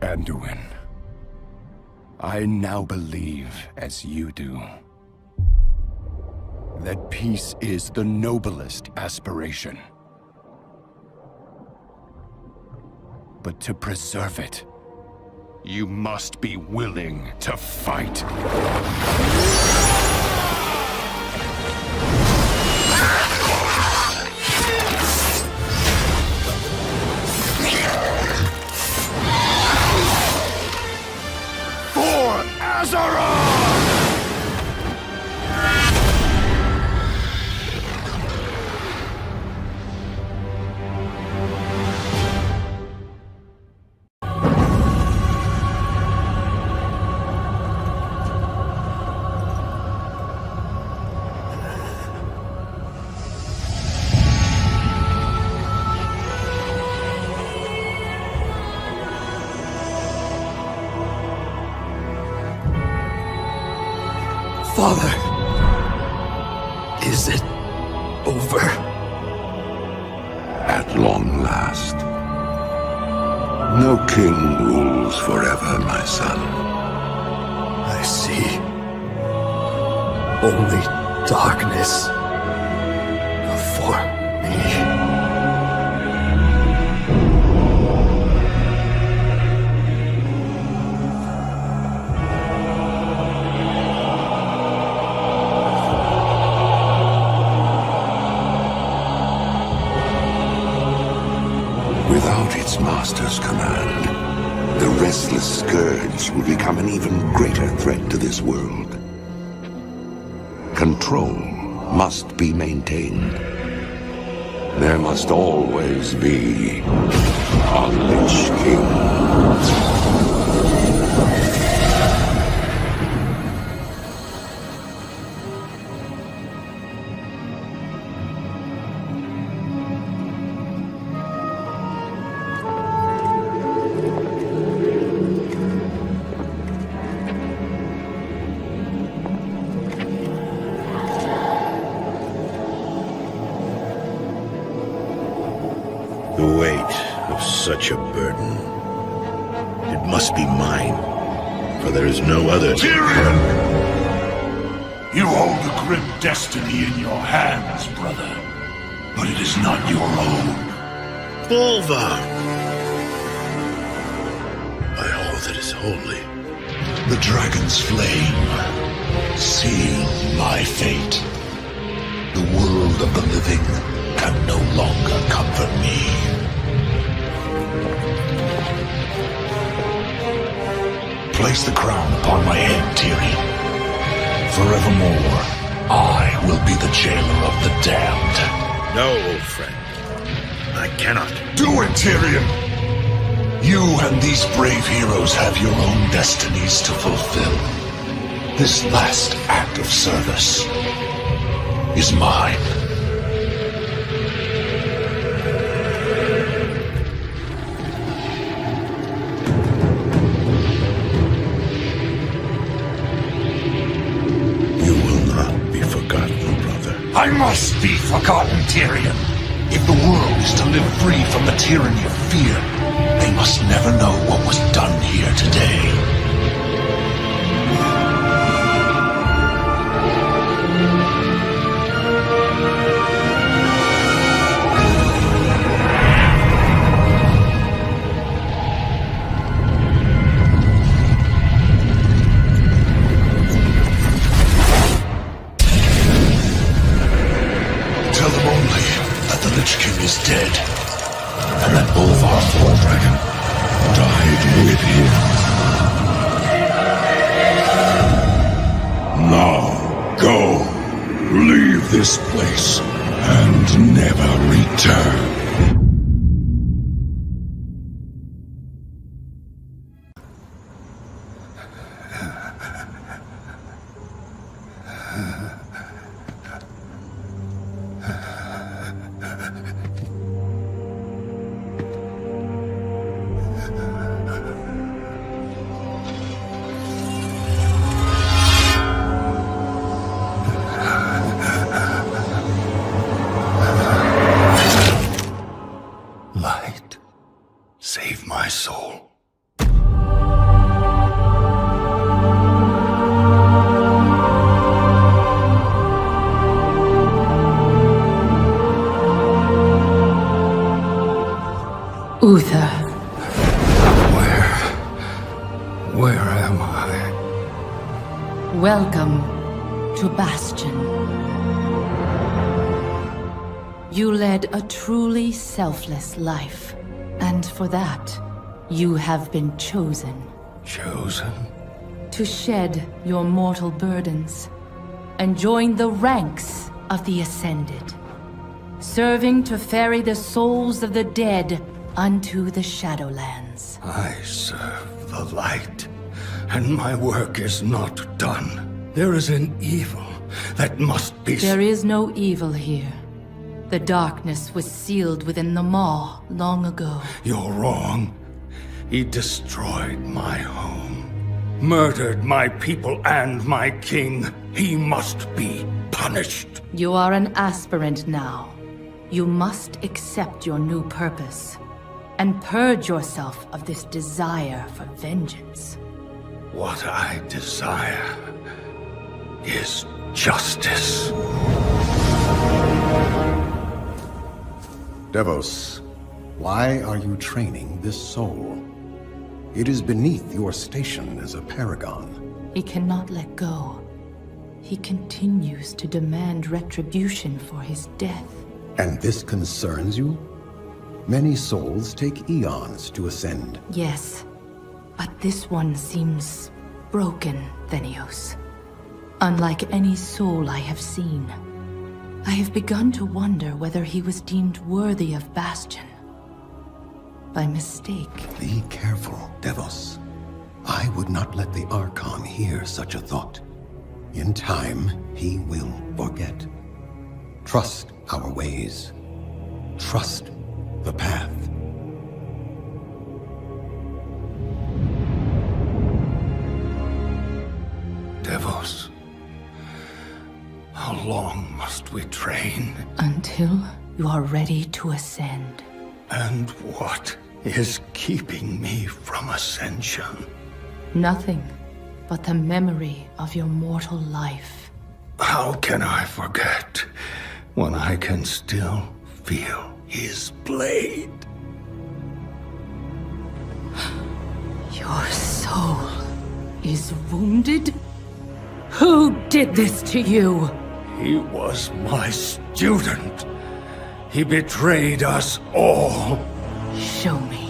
Anduin, I now believe, as you do, that peace is the noblest aspiration. But to preserve it, you must be willing to fight. Azeroth! Father, is it over? At long last. No king rules forever, my son. I see. Only darkness before me. Without its master's command, the restless scourge will become an even greater threat to this world. Control must be maintained. There must always be a Lich King. such a burden. It must be mine, for there is no other. Tyrion! You hold a grim destiny in your hands, brother. But it is not your own. Volva! By all that is holy. The dragon's flame. Seal my fate. The world of the living can no longer comfort me. Place the crown upon my head, Tyrion. Forevermore, I will be the jailer of the damned. No, old friend. I cannot. Do it, Tyrion! You and these brave heroes have your own destinies to fulfill. This last act of service is mine. I must be forgotten, Tyrion. If the world is to live free from the tyranny of fear, they must never know what was done here today. Is dead, and that Bolvar War Dragon died with him. Now, go. Leave this place, and never return. Save my soul. Uther. Where am I? Welcome to Bastion. You led a truly selfless life, and for that, you have been chosen. Chosen? To shed your mortal burdens and join the ranks of the Ascended, serving to ferry the souls of the dead unto the Shadowlands. I serve the light, and my work is not done. There is an evil that must be... There is no evil here. The darkness was sealed within the Maw long ago. You're wrong. He destroyed my home, murdered my people and my king. He must be punished. You are an aspirant now. You must accept your new purpose and purge yourself of this desire for vengeance. What I desire is justice. Devos, why are you training this soul? It is beneath your station as a paragon. He cannot let go. He continues to demand retribution for his death. And this concerns you? Many souls take eons to ascend. Yes, but this one seems broken, Thenios. Unlike any soul I have seen. I have begun to wonder whether he was deemed worthy of Bastion. By mistake. Be careful, Devos. I would not let the Archon hear such a thought. In time, he will forget. Trust our ways. Trust the path. Devos, how long must we train? Until you are ready to ascend. And what is keeping me from ascension? Nothing but the memory of your mortal life. How can I forget when I can still feel his blade? Your soul is wounded? Who did this to you? He was my student. He betrayed us all. Show me.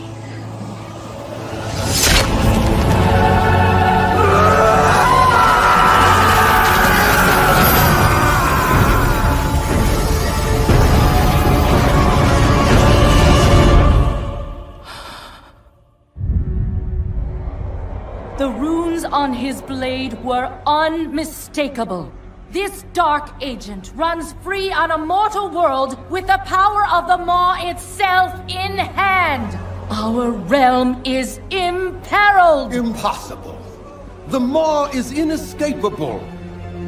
The runes on his blade were unmistakable. This dark agent runs free on a mortal world with the power of the Maw itself in hand. Our realm is imperiled. Impossible. The Maw is inescapable.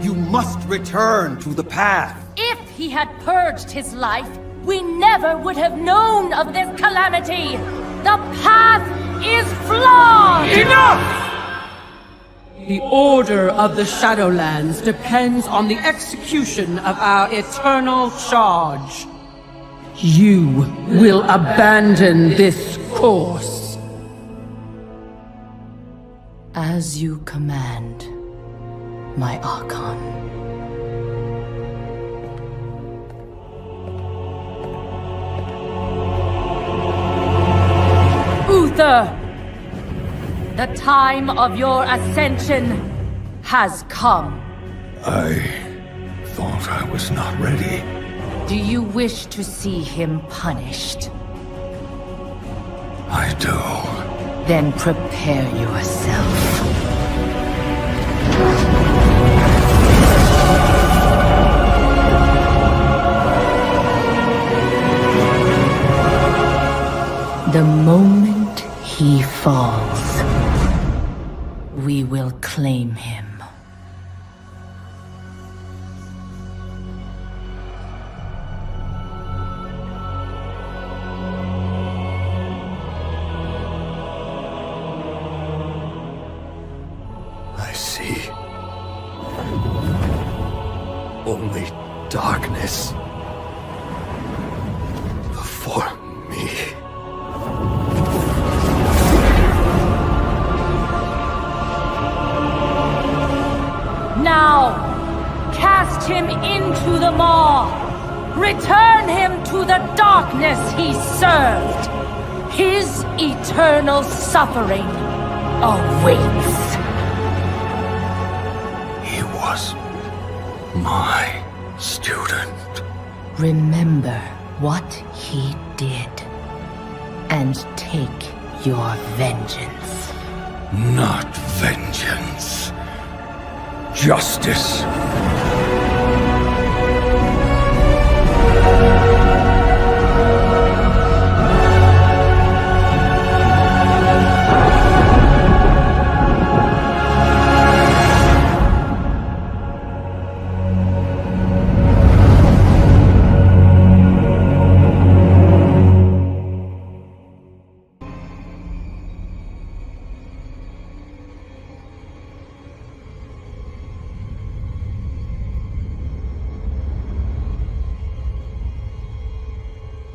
You must return to the path. If he had purged his life, we never would have known of this calamity. The path is flawed. Enough! The order of the Shadowlands depends on the execution of our eternal charge. You will abandon this course. As you command, my Archon. Uther! The time of your ascension has come. I thought I was not ready. Do you wish to see him punished? I do. Then prepare yourself. The moment he falls, we will claim him. I see. Only darkness before me. Now, cast him into the Maw. Return him to the darkness he served. His eternal suffering awaits. He was my student. Remember what he did, and take your vengeance. Not vengeance. Justice.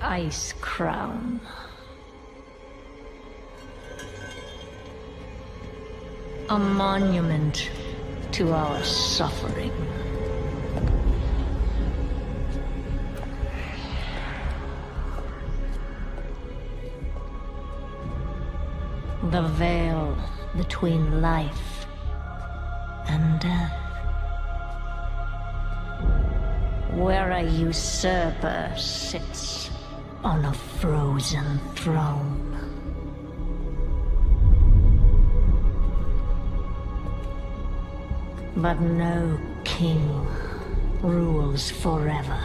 Ice Crown. A monument to our suffering. The veil between life and death. Where a usurper sits on a frozen throne. But no king rules forever.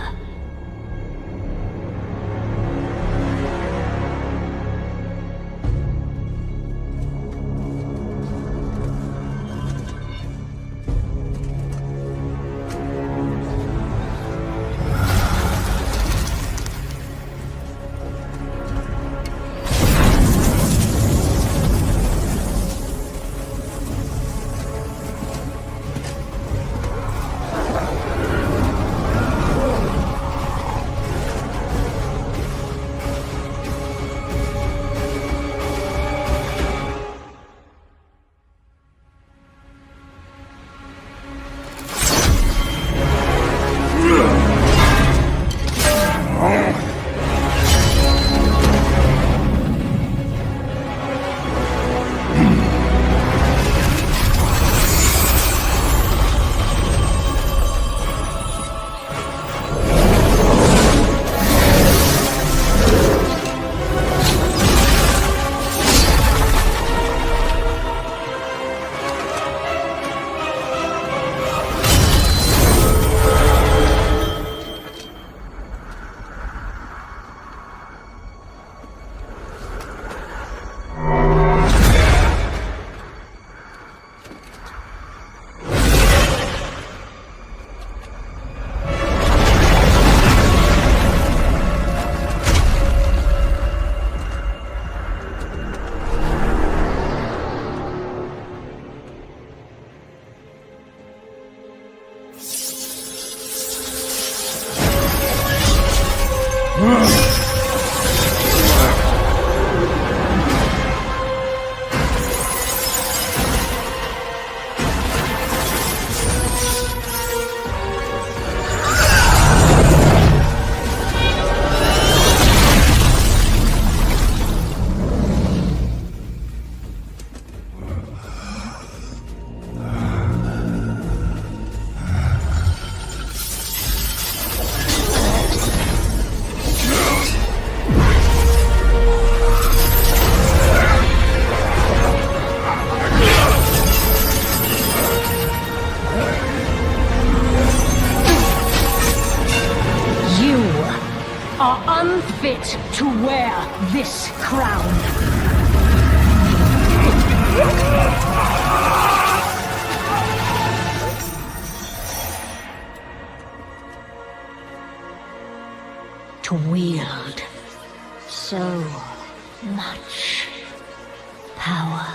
power.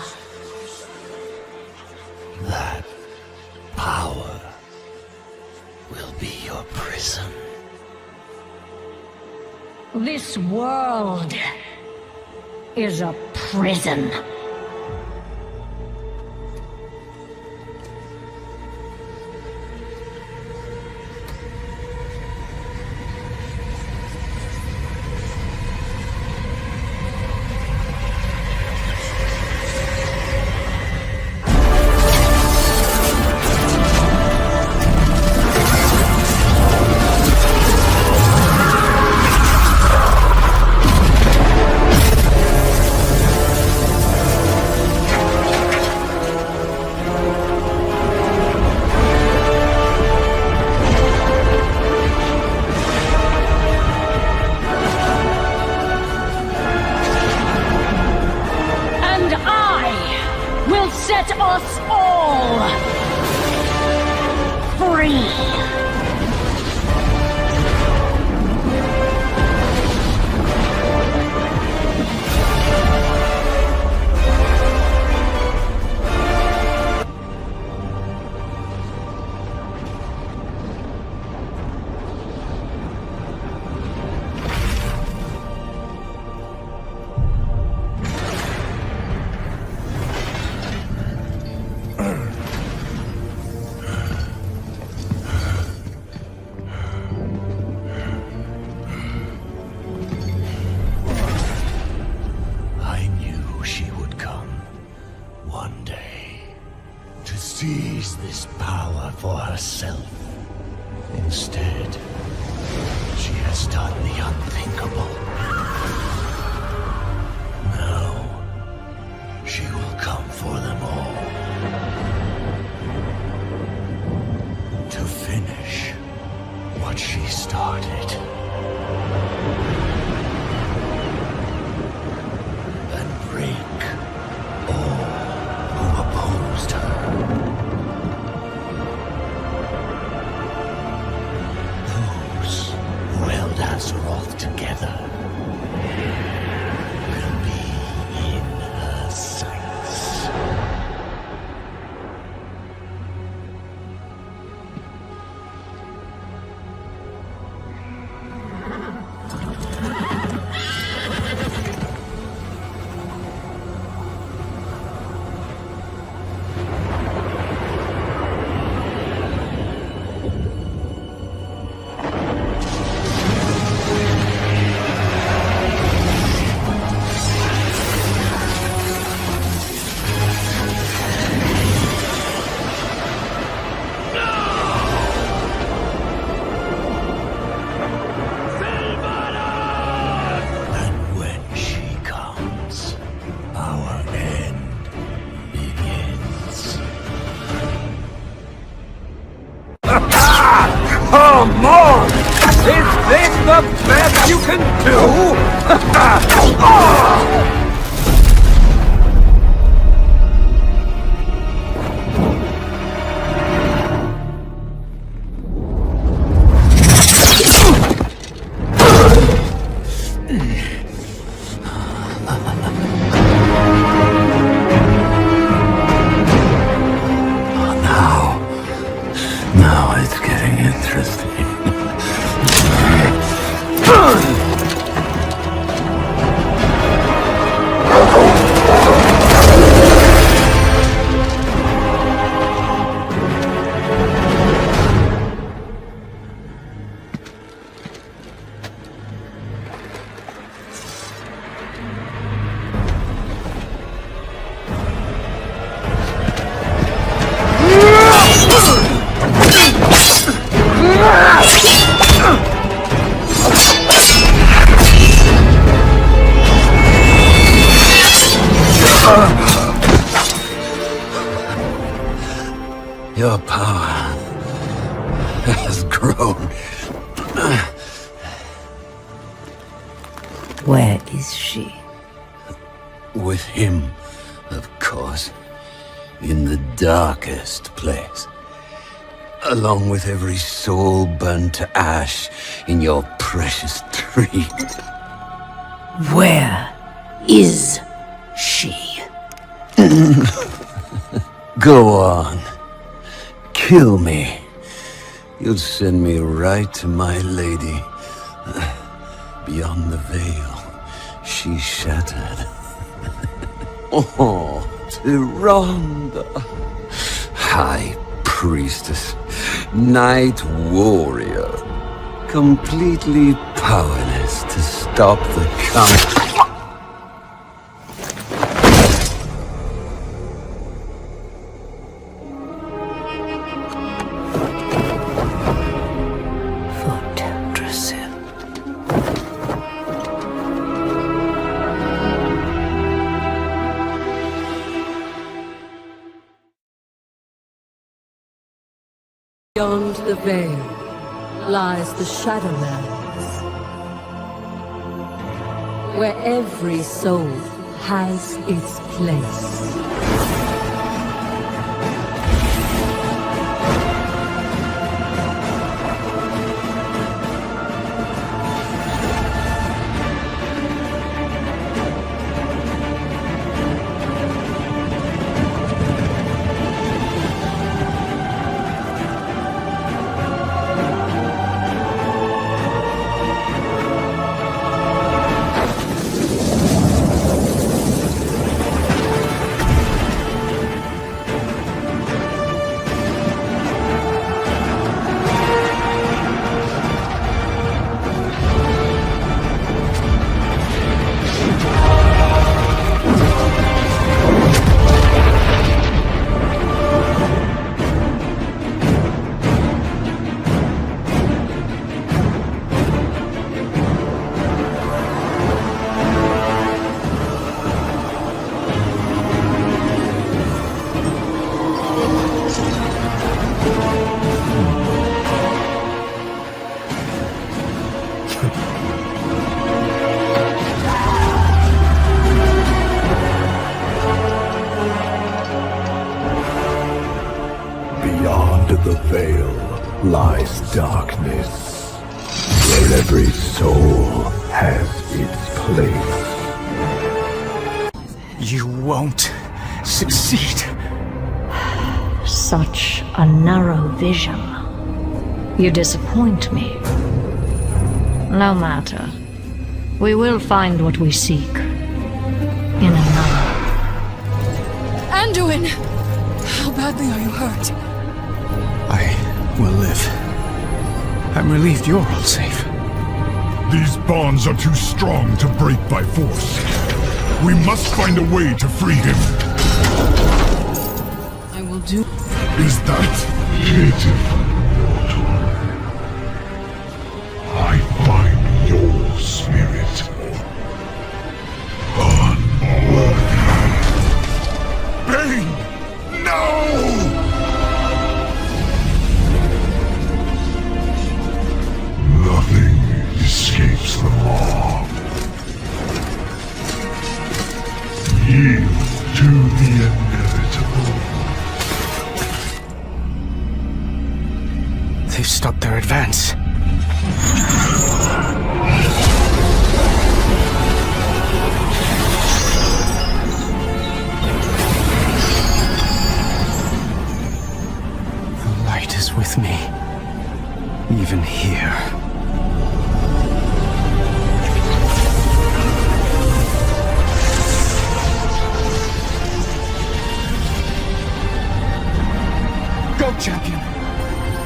That power will be your prison. This world is a prison. Seize this power for herself. Instead, she has done the unthinkable. Now, she will come for them all. To finish what she started. And break all who opposed her. Azeroth together will be in her sights. Come on! Is this the best you can do? Now it's getting interesting. Your power has grown. Where is she? With him, of course. In the darkest place. Along with every soul burned to ash in your precious tree. Where is she? Go on. Kill me. You'll send me right to my lady. Beyond the veil, she shattered. Oh, Tyrande. High priestess, night warrior. Completely powerless to stop the Beyond the veil lies the Shadowlands, where every soul has its place. the veil lies darkness, where every soul has its place. You won't succeed. Such a narrow vision. You disappoint me. No matter. We will find what we seek. In another. Anduin! How badly are you hurt? I will live. I'm relieved you're all safe. These bonds are too strong to break by force. We must find a way to free him. I will do... Is that pitiful mortal? I find your spirit unworthy. Bane! No! Nothing escapes the law. Yield to the inevitable. They've stopped their advance. The light is with me, even here. Go, champion!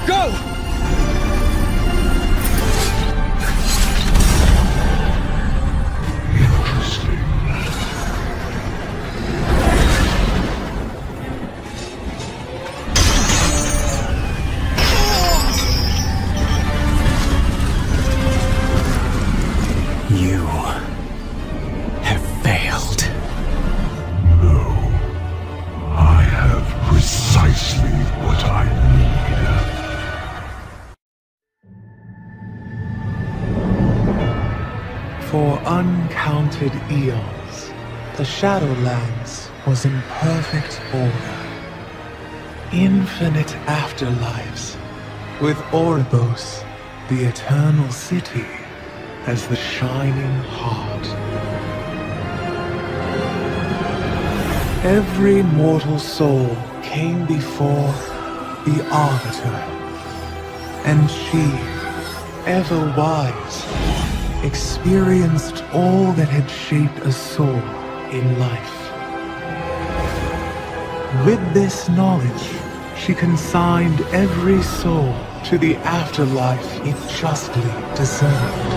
Go! You have failed. No. I have precisely what I need. For uncounted eons, the Shadowlands was in perfect order. Infinite afterlives, with Oribos, the eternal city, as the shining heart. Every mortal soul came before the Arbiter, and she, ever wise, experienced all that had shaped a soul in life. With this knowledge, she consigned every soul to the afterlife it justly deserved.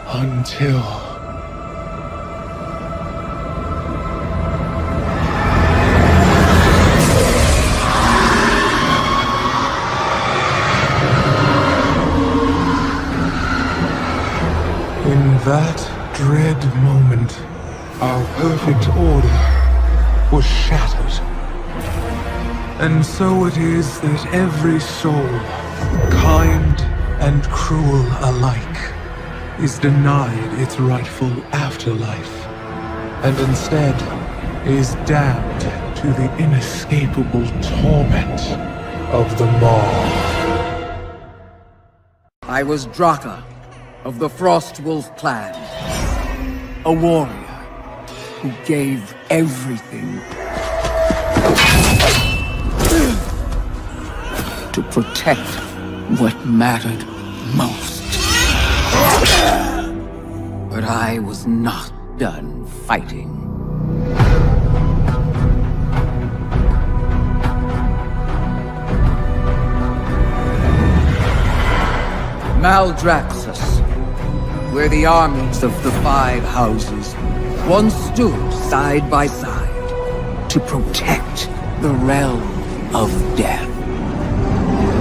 Until... in that dread moment, our perfect order was shattered. And so it is that every soul, kind and cruel alike, is denied its rightful afterlife, and instead is damned to the inescapable torment of the Maw. I was Draka, of the Frostwolf clan. A warrior who gave everything to protect what mattered most. But I was not done fighting. Maldraxxus, where the armies of the Five Houses once stood side by side to protect the realm of death.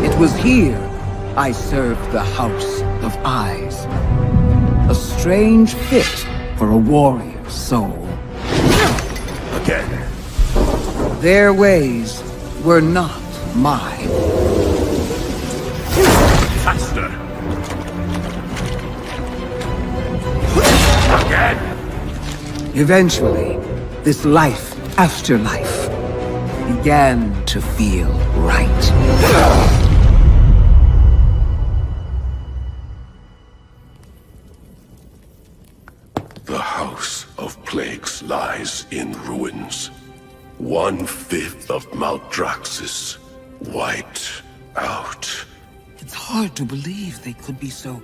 It was here I served the House of Eyes. A strange fit for a warrior's soul. Again. Their ways were not mine. Faster. Again. Eventually, this life after life began to feel right. The House of Plagues lies in ruins. 1/5 of Maldraxxus wiped out. It's hard to believe they could be so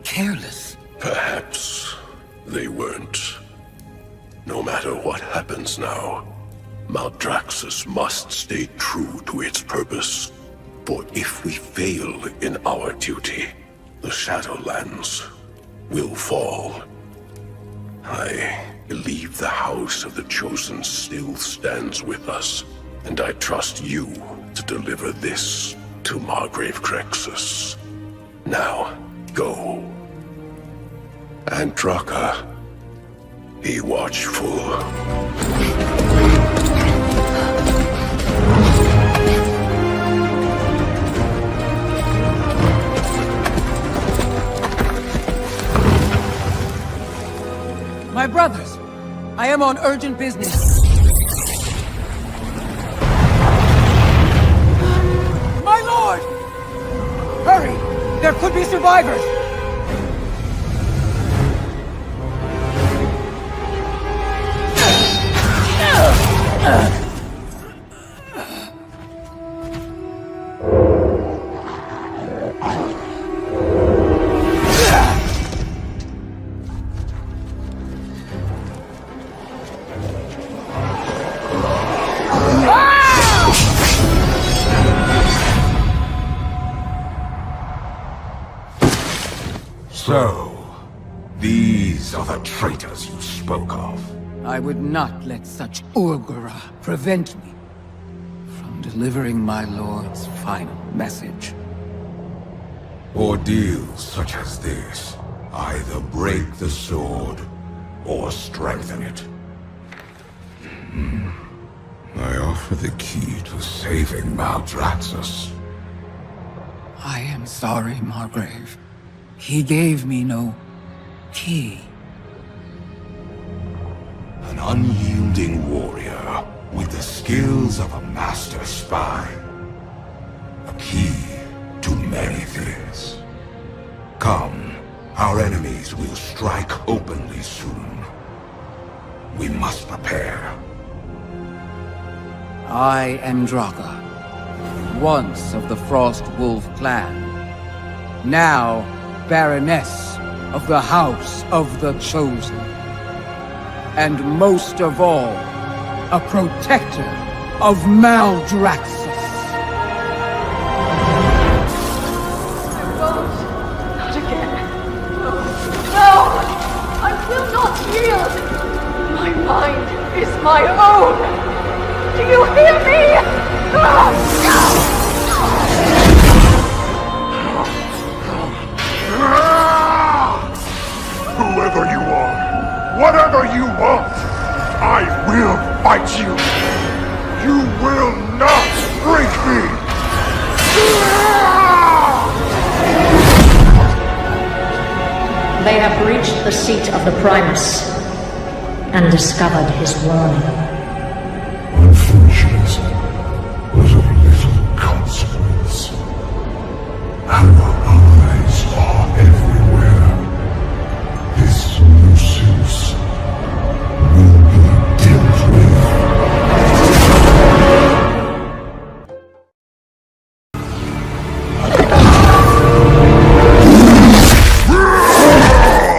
careless. Perhaps they weren't. No matter what happens now, Maldraxxus must stay true to its purpose. For if we fail in our duty, the Shadowlands will fall. I believe the House of the Chosen still stands with us, and I trust you to deliver this to Margrave Crexus. Now, go. And Draka, be watchful. My brothers, I am on urgent business. My lord! Hurry! There could be survivors! So, these are the traitors you spoke of. I would not let such Urgura prevent me from delivering my lord's final message. Ordeals such as this either break the sword or strengthen it. I offer the key to saving Maldraxxus. I am sorry, Margrave. He gave me no key. An unyielding warrior with the skills of a master spy. A key to many things. Come, our enemies will strike openly soon. We must prepare. I am Draka, once of the Frost Wolf clan, now Baroness of the House of the Chosen, and most of all, a protector of Maldraxxus. Not again. No! I will not yield! My mind is my own! Do you hear me? Whoever you are, whatever you want, I will fight you! You will not break me! They have reached the seat of the Primus and discovered his warning. Unfortunate, but of little consequence. Our eyes are everywhere. This nuisance will be dealt with.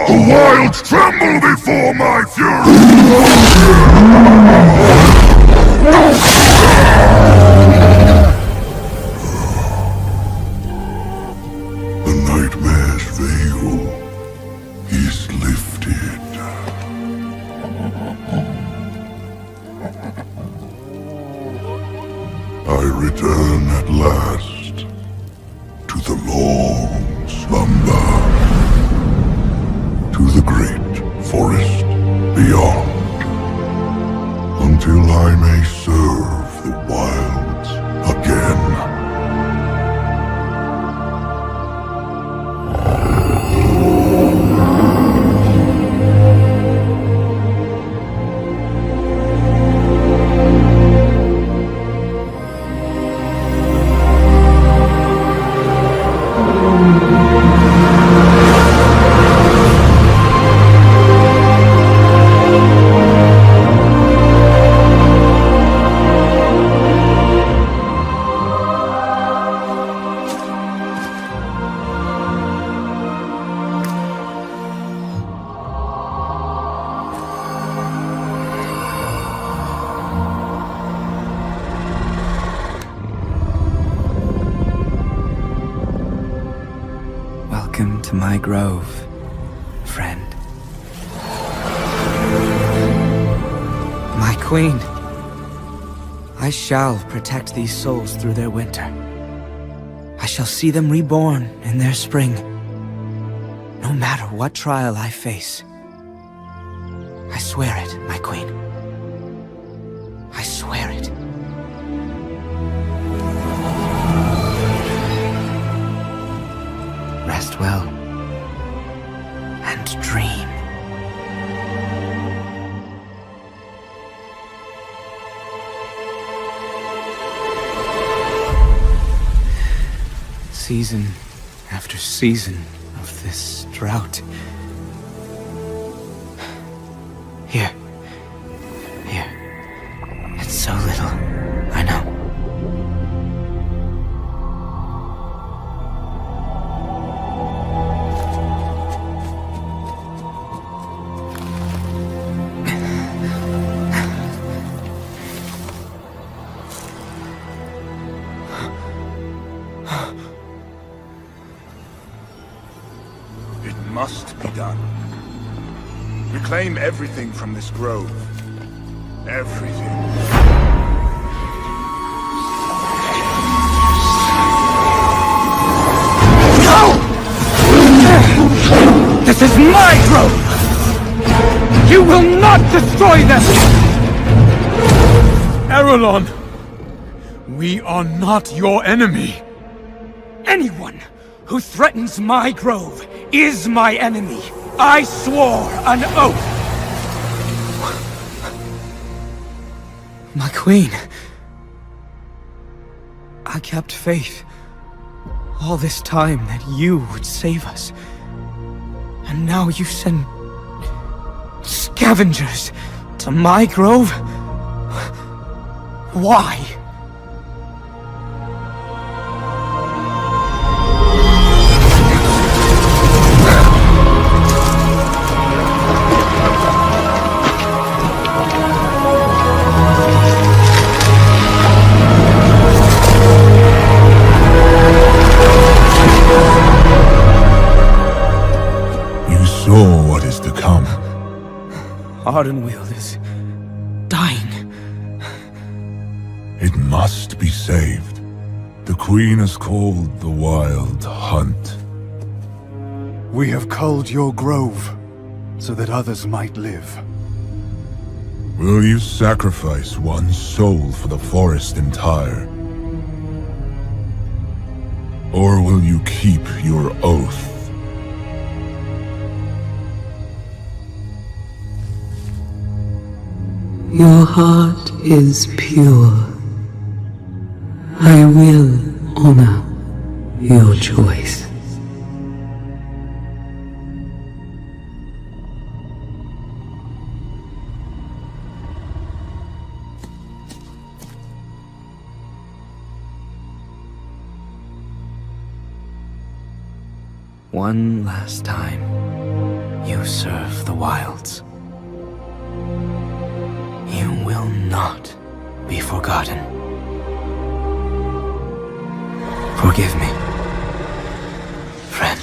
The wild tremble before my fury! The nightmare's veil is lifted. I return at last to the long slumber, to the great forest beyond, until I may serve the wilds again. Welcome to my grove, friend. My queen. I shall protect these souls through their winter. I shall see them reborn in their spring. No matter what trial I face. I swear it, my queen. I swear it. Rest well. And dream. Season after season of this drought. Here. It's so little, I know. It must be done. Reclaim everything from this grove. Everything. No! This is my grove! You will not destroy them! Arelon! We are not your enemy! Anyone who threatens my grove is my enemy! I swore an oath! My queen. I kept faith all this time that you would save us. And now you send scavengers to To my grove? Why? Saw what is to come. Ardenweald is dying. It must be saved. The Queen has called the Wild Hunt. We have culled your grove, so that others might live. Will you sacrifice one soul for the forest entire? Or will you keep your oath? Your heart is pure. I will honor your choice. One last time, you serve the wilds. You will not be forgotten. Forgive me, friend.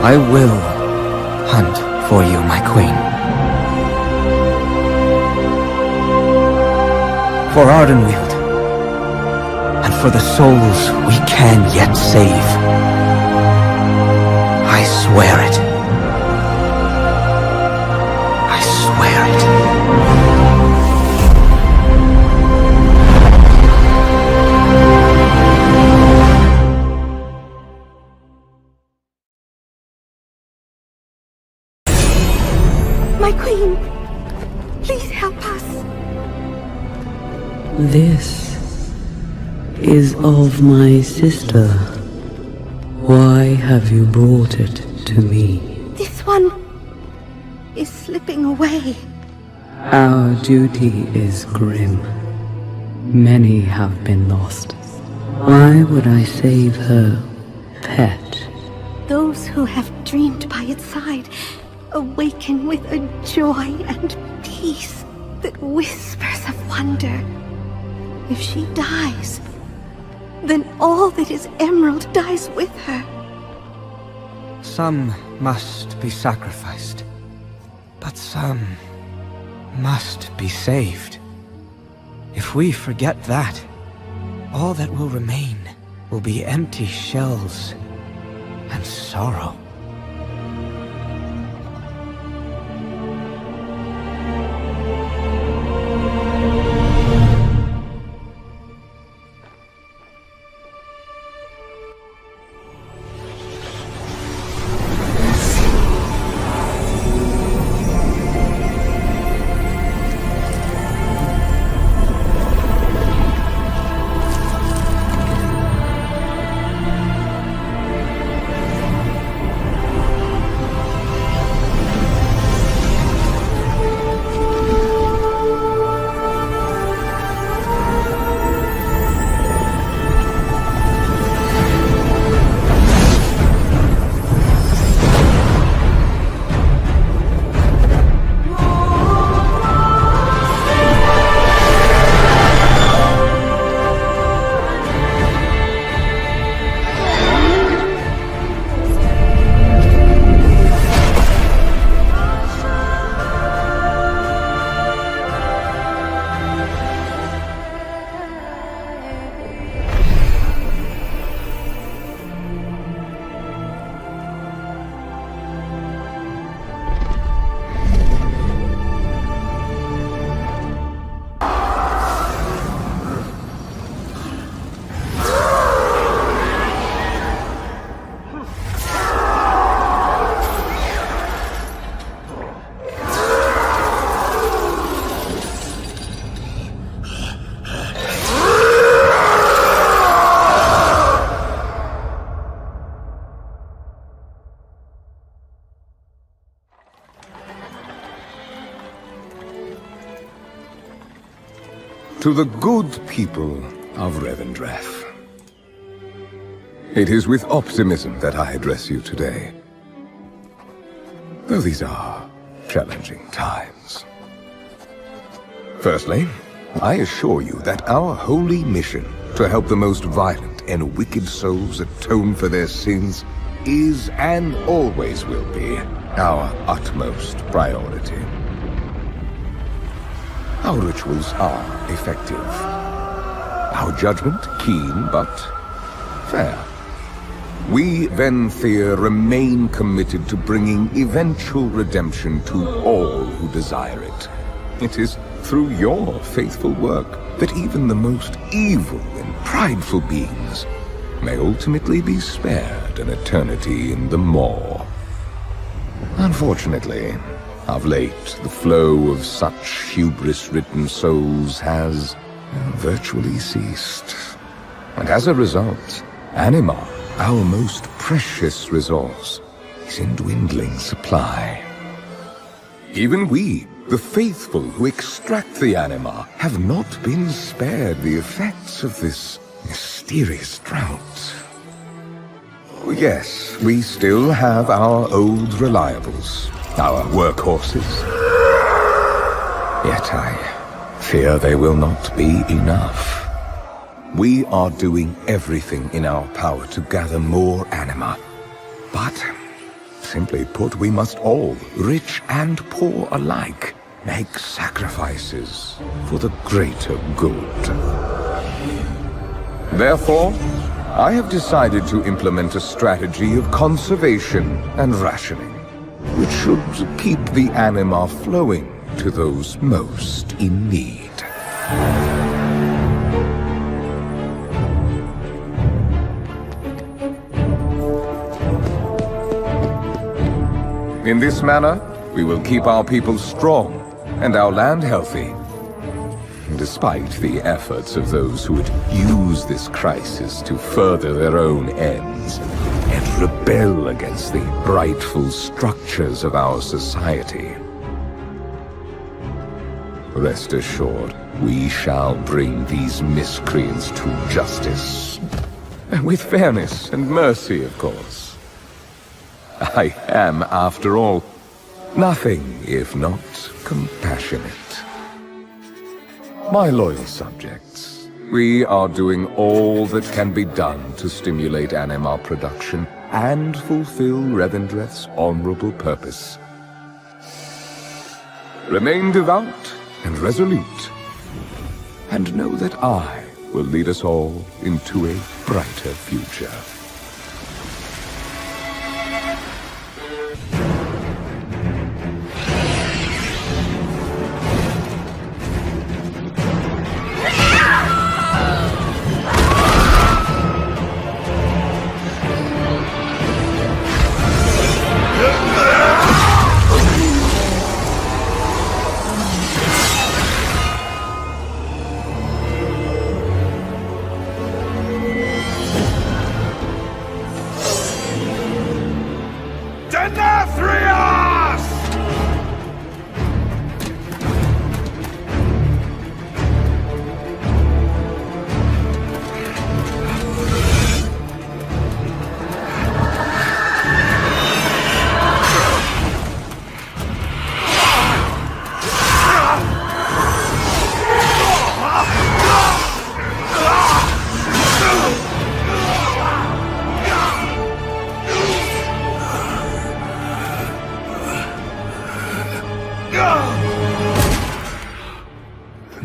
I will hunt for you, my queen. For Ardenweald, and for the souls we can yet save. I swear it. I swear it. My queen, please help us. This is of my sister. Why have you brought it to me? This one is slipping away. Our duty is grim. Many have been lost. Why would I save her pet? Those who have dreamed by its side awaken with a joy and peace that whispers of wonder. If she dies, then all that is Emerald dies with her. Some must be sacrificed, but some must be saved. If we forget that, all that will remain will be empty shells and sorrow. To the good people of Revendreth. It is with optimism that I address you today. Though these are challenging times. Firstly, I assure you that our holy mission to help the most violent and wicked souls atone for their sins is and always will be our utmost priority. Our rituals are effective. Our judgment keen but fair. We, Venthyr, remain committed to bringing eventual redemption to all who desire it. It is through your faithful work that even the most evil and prideful beings may ultimately be spared an eternity in the maw. Unfortunately, of late, the flow of such hubris-ridden souls has virtually ceased. And as a result, anima, our most precious resource, is in dwindling supply. Even we, the faithful who extract the anima, have not been spared the effects of this mysterious drought. Oh, yes, we still have our old reliables, our workhorses. Yet I fear they will not be enough. We are doing everything in our power to gather more anima. But, simply put, we must all, rich and poor alike, make sacrifices for the greater good. Therefore, I have decided to implement a strategy of conservation and rationing, which should keep the anima flowing to those most in need. In this manner, we will keep our people strong and our land healthy, despite the efforts of those who would use this crisis to further their own ends and rebel against the rightful structures of our society. Rest assured, we shall bring these miscreants to justice. With fairness and mercy, of course. I am, after all, nothing if not compassionate. My loyal subjects, we are doing all that can be done to stimulate anima production and fulfill Revendreth's honorable purpose. Remain devout and resolute, and know that I will lead us all into a brighter future.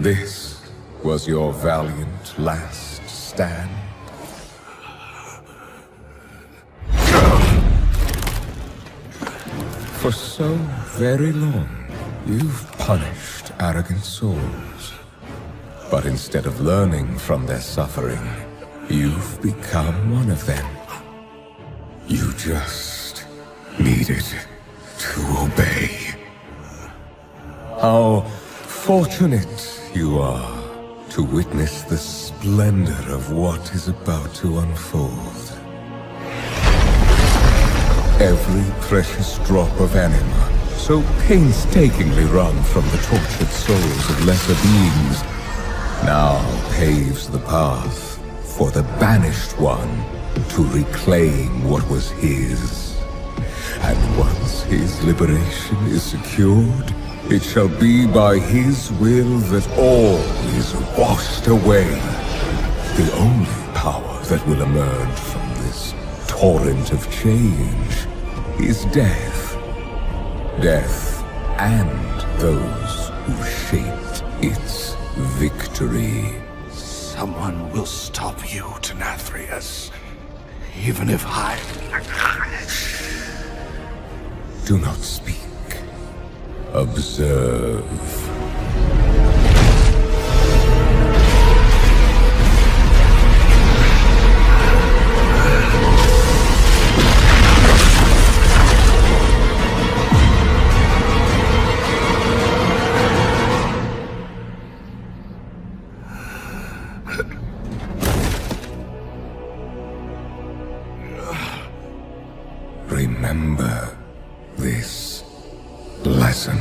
This was your valiant last stand. For so very long, you've punished arrogant souls. But instead of learning from their suffering, you've become one of them. You just needed to obey. How fortunate you are to witness the splendor of what is about to unfold. Every precious drop of anima, so painstakingly wrung from the tortured souls of lesser beings, now paves the path for the Banished One to reclaim what was his. And once his liberation is secured, it shall be by his will that all is washed away. The only power that will emerge from this torrent of change is death. Death and those who shaped its victory. Someone will stop you, Denathrius. Even if I... Do not speak. Observe. Remember this lesson.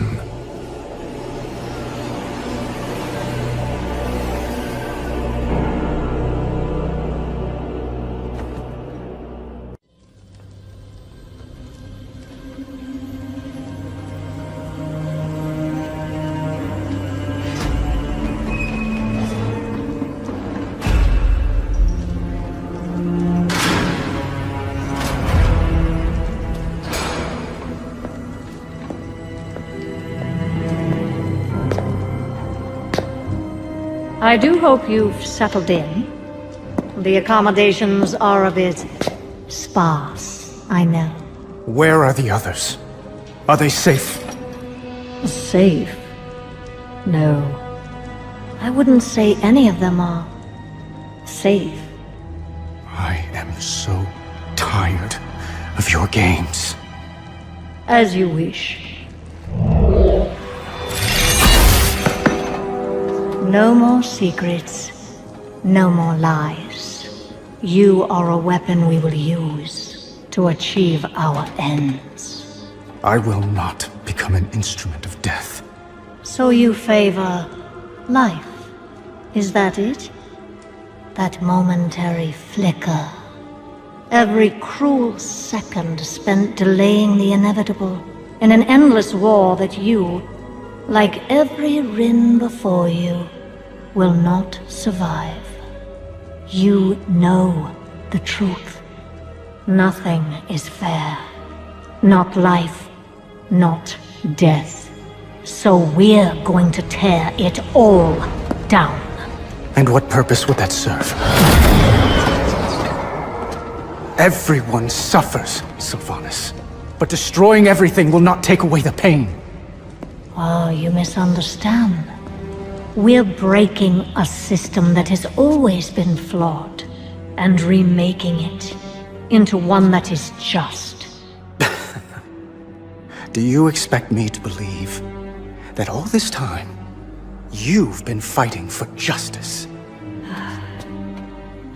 I do hope you've settled in. The accommodations are a bit sparse, I know. Where are the others? Are they safe? Safe? No. I wouldn't say any of them are safe. I am so tired of your games. As you wish. No more secrets. No more lies. You are a weapon we will use to achieve our ends. I will not become an instrument of death. So you favor life? Is that it? That momentary flicker. Every cruel second spent delaying the inevitable in an endless war that you, like every Rin before you, will not survive. You know the truth. Nothing is fair. Not life, not death. So we're going to tear it all down. And what purpose would that serve? Everyone suffers, Sylvanas. But destroying everything will not take away the pain. Oh, you misunderstand. We're breaking a system that has always been flawed, and remaking it into one that is just. Do you expect me to believe that all this time, you've been fighting for justice?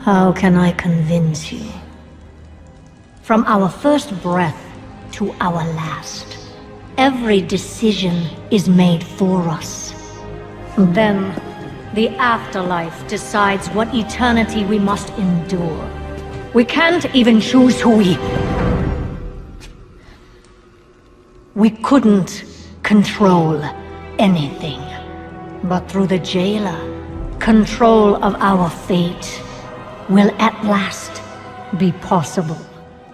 How can I convince you? From our first breath to our last, every decision is made for us. Then, the afterlife decides what eternity we must endure. We can't even choose who we couldn't control anything. But through the jailer, control of our fate will at last be possible.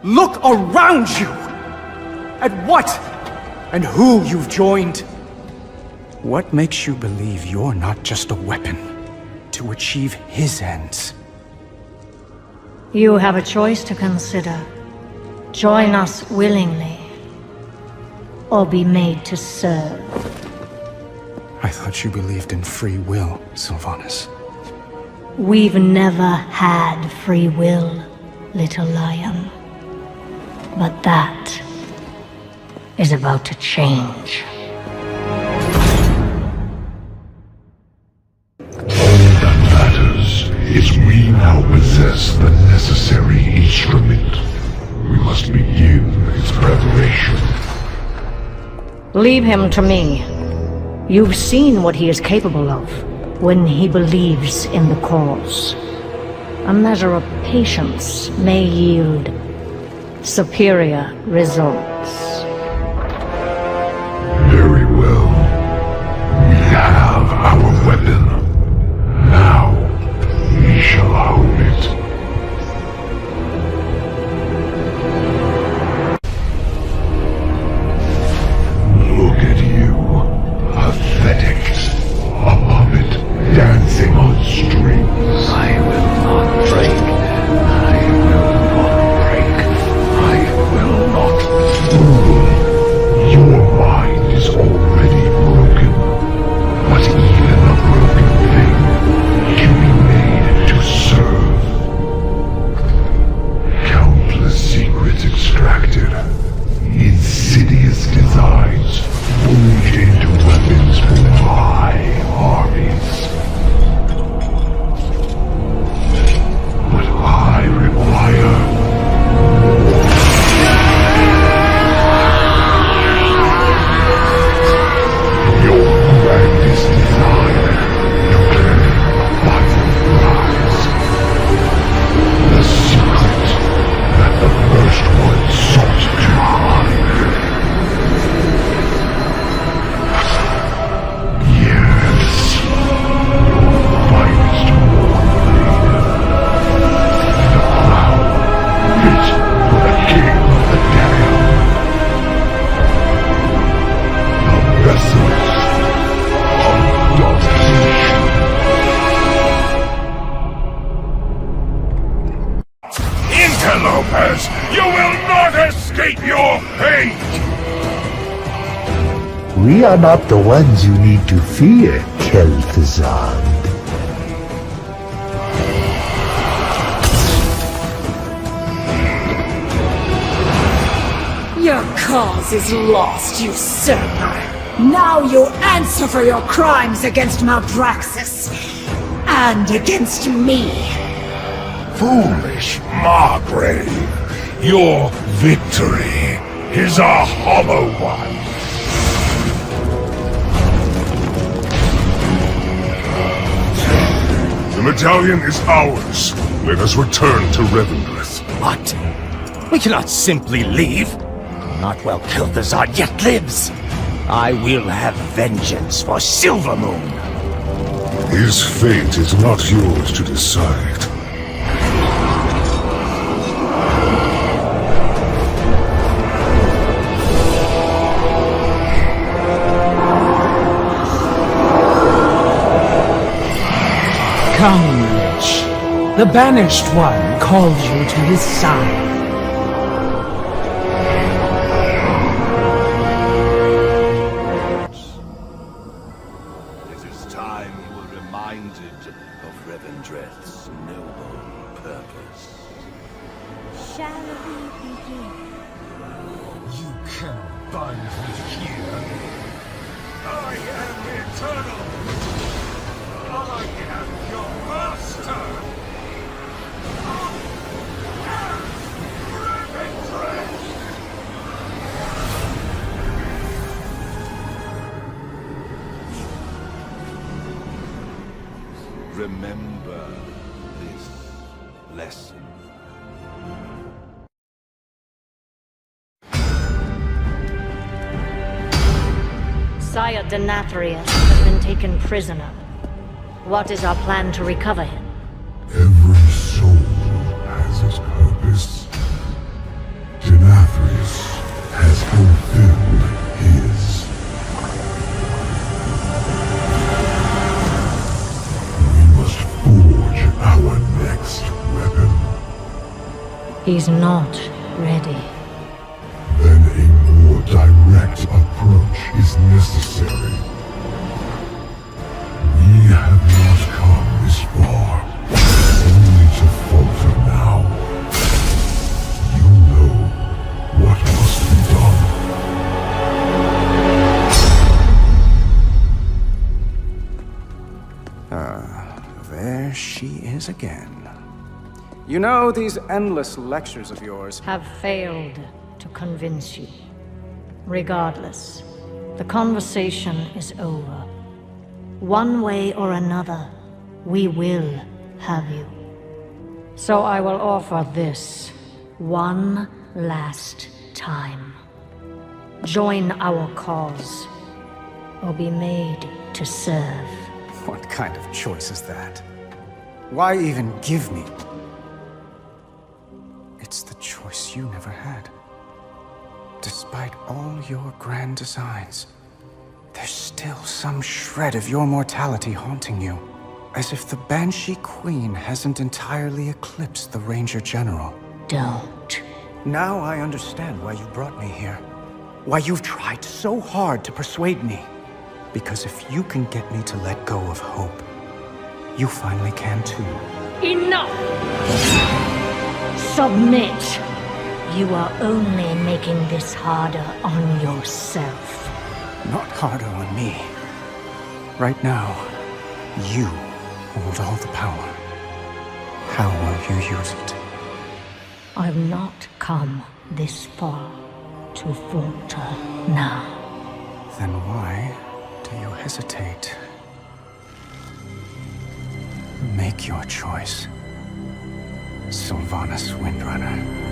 Look around you! At what and who you've joined. What makes you believe you're not just a weapon to achieve his ends? You have a choice to consider. Join us willingly, or be made to serve. I thought you believed in free will, Sylvanas. We've never had free will, little lion. But that is about to change. Is we now possess the necessary instrument. We must begin its preparation. Leave him to me. You've seen what he is capable of. when he believes in the cause. A measure of patience may yield superior results. Very well. We have our weapon. Now, we shall hone it. Look at you. Pathetic. A puppet dancing on strings. I will not break. I will not break. I will not. Fool. Your mind is already broken. But even a broken thing can be made to serve. Countless secrets extracted. Insidious designs forged into weapons for my armies. But I require your grandest desire to claim a final prize. The secret that the first one sought to hide. Yes, your finest war blade. The crown fit for the king of the damned. The vessels of domination. Interlopers, you will not escape your fate! We are not the ones you need to fear, Kel'Thuzad. Your cause is lost, usurper. Now you answer for your crimes against Maldraxxus. And against me. Foolish Margrave, your victory is a hollow one. The medallion is ours. Let us return to Revendreth. What? We cannot simply leave. Not while Kel'Thuzad yet lives. I will have vengeance for Silvermoon. His fate is not yours to decide. Come, Lich. The Banished One calls you to his side. It is time you were reminded of Revendreth's noble purpose. Shall we begin? You can bind me here. I am eternal! I am your master! Remember this lesson. Sire Denathrius has been taken prisoner. What is our plan to recover him? Every soul has its purpose. Denathrius has fulfilled his. We must forge our next weapon. He's not ready. Then a more direct approach is necessary. We have not come this far, only to falter now. You know what must be done. There she is again. You know, these endless lectures of yours have failed to convince you. Regardless, the conversation is over. One way or another, we will have you. So I will offer this one last time. Join our cause, or be made to serve. What kind of choice is that? Why even give me? It's the choice you never had. Despite all your grand designs, there's still some shred of your mortality haunting you. As if the Banshee Queen hasn't entirely eclipsed the Ranger General. Don't. Now I understand why you brought me here. Why you've tried so hard to persuade me. Because if you can get me to let go of hope, you finally can too. Enough! Submit! You are only making this harder on yourself. Not harder on me. Right now, you hold all the power. How will you use it? I've not come this far to falter now. Then why do you hesitate? Make your choice, Sylvanas Windrunner.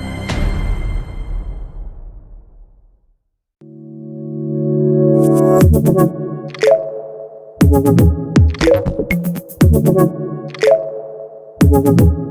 Thank you.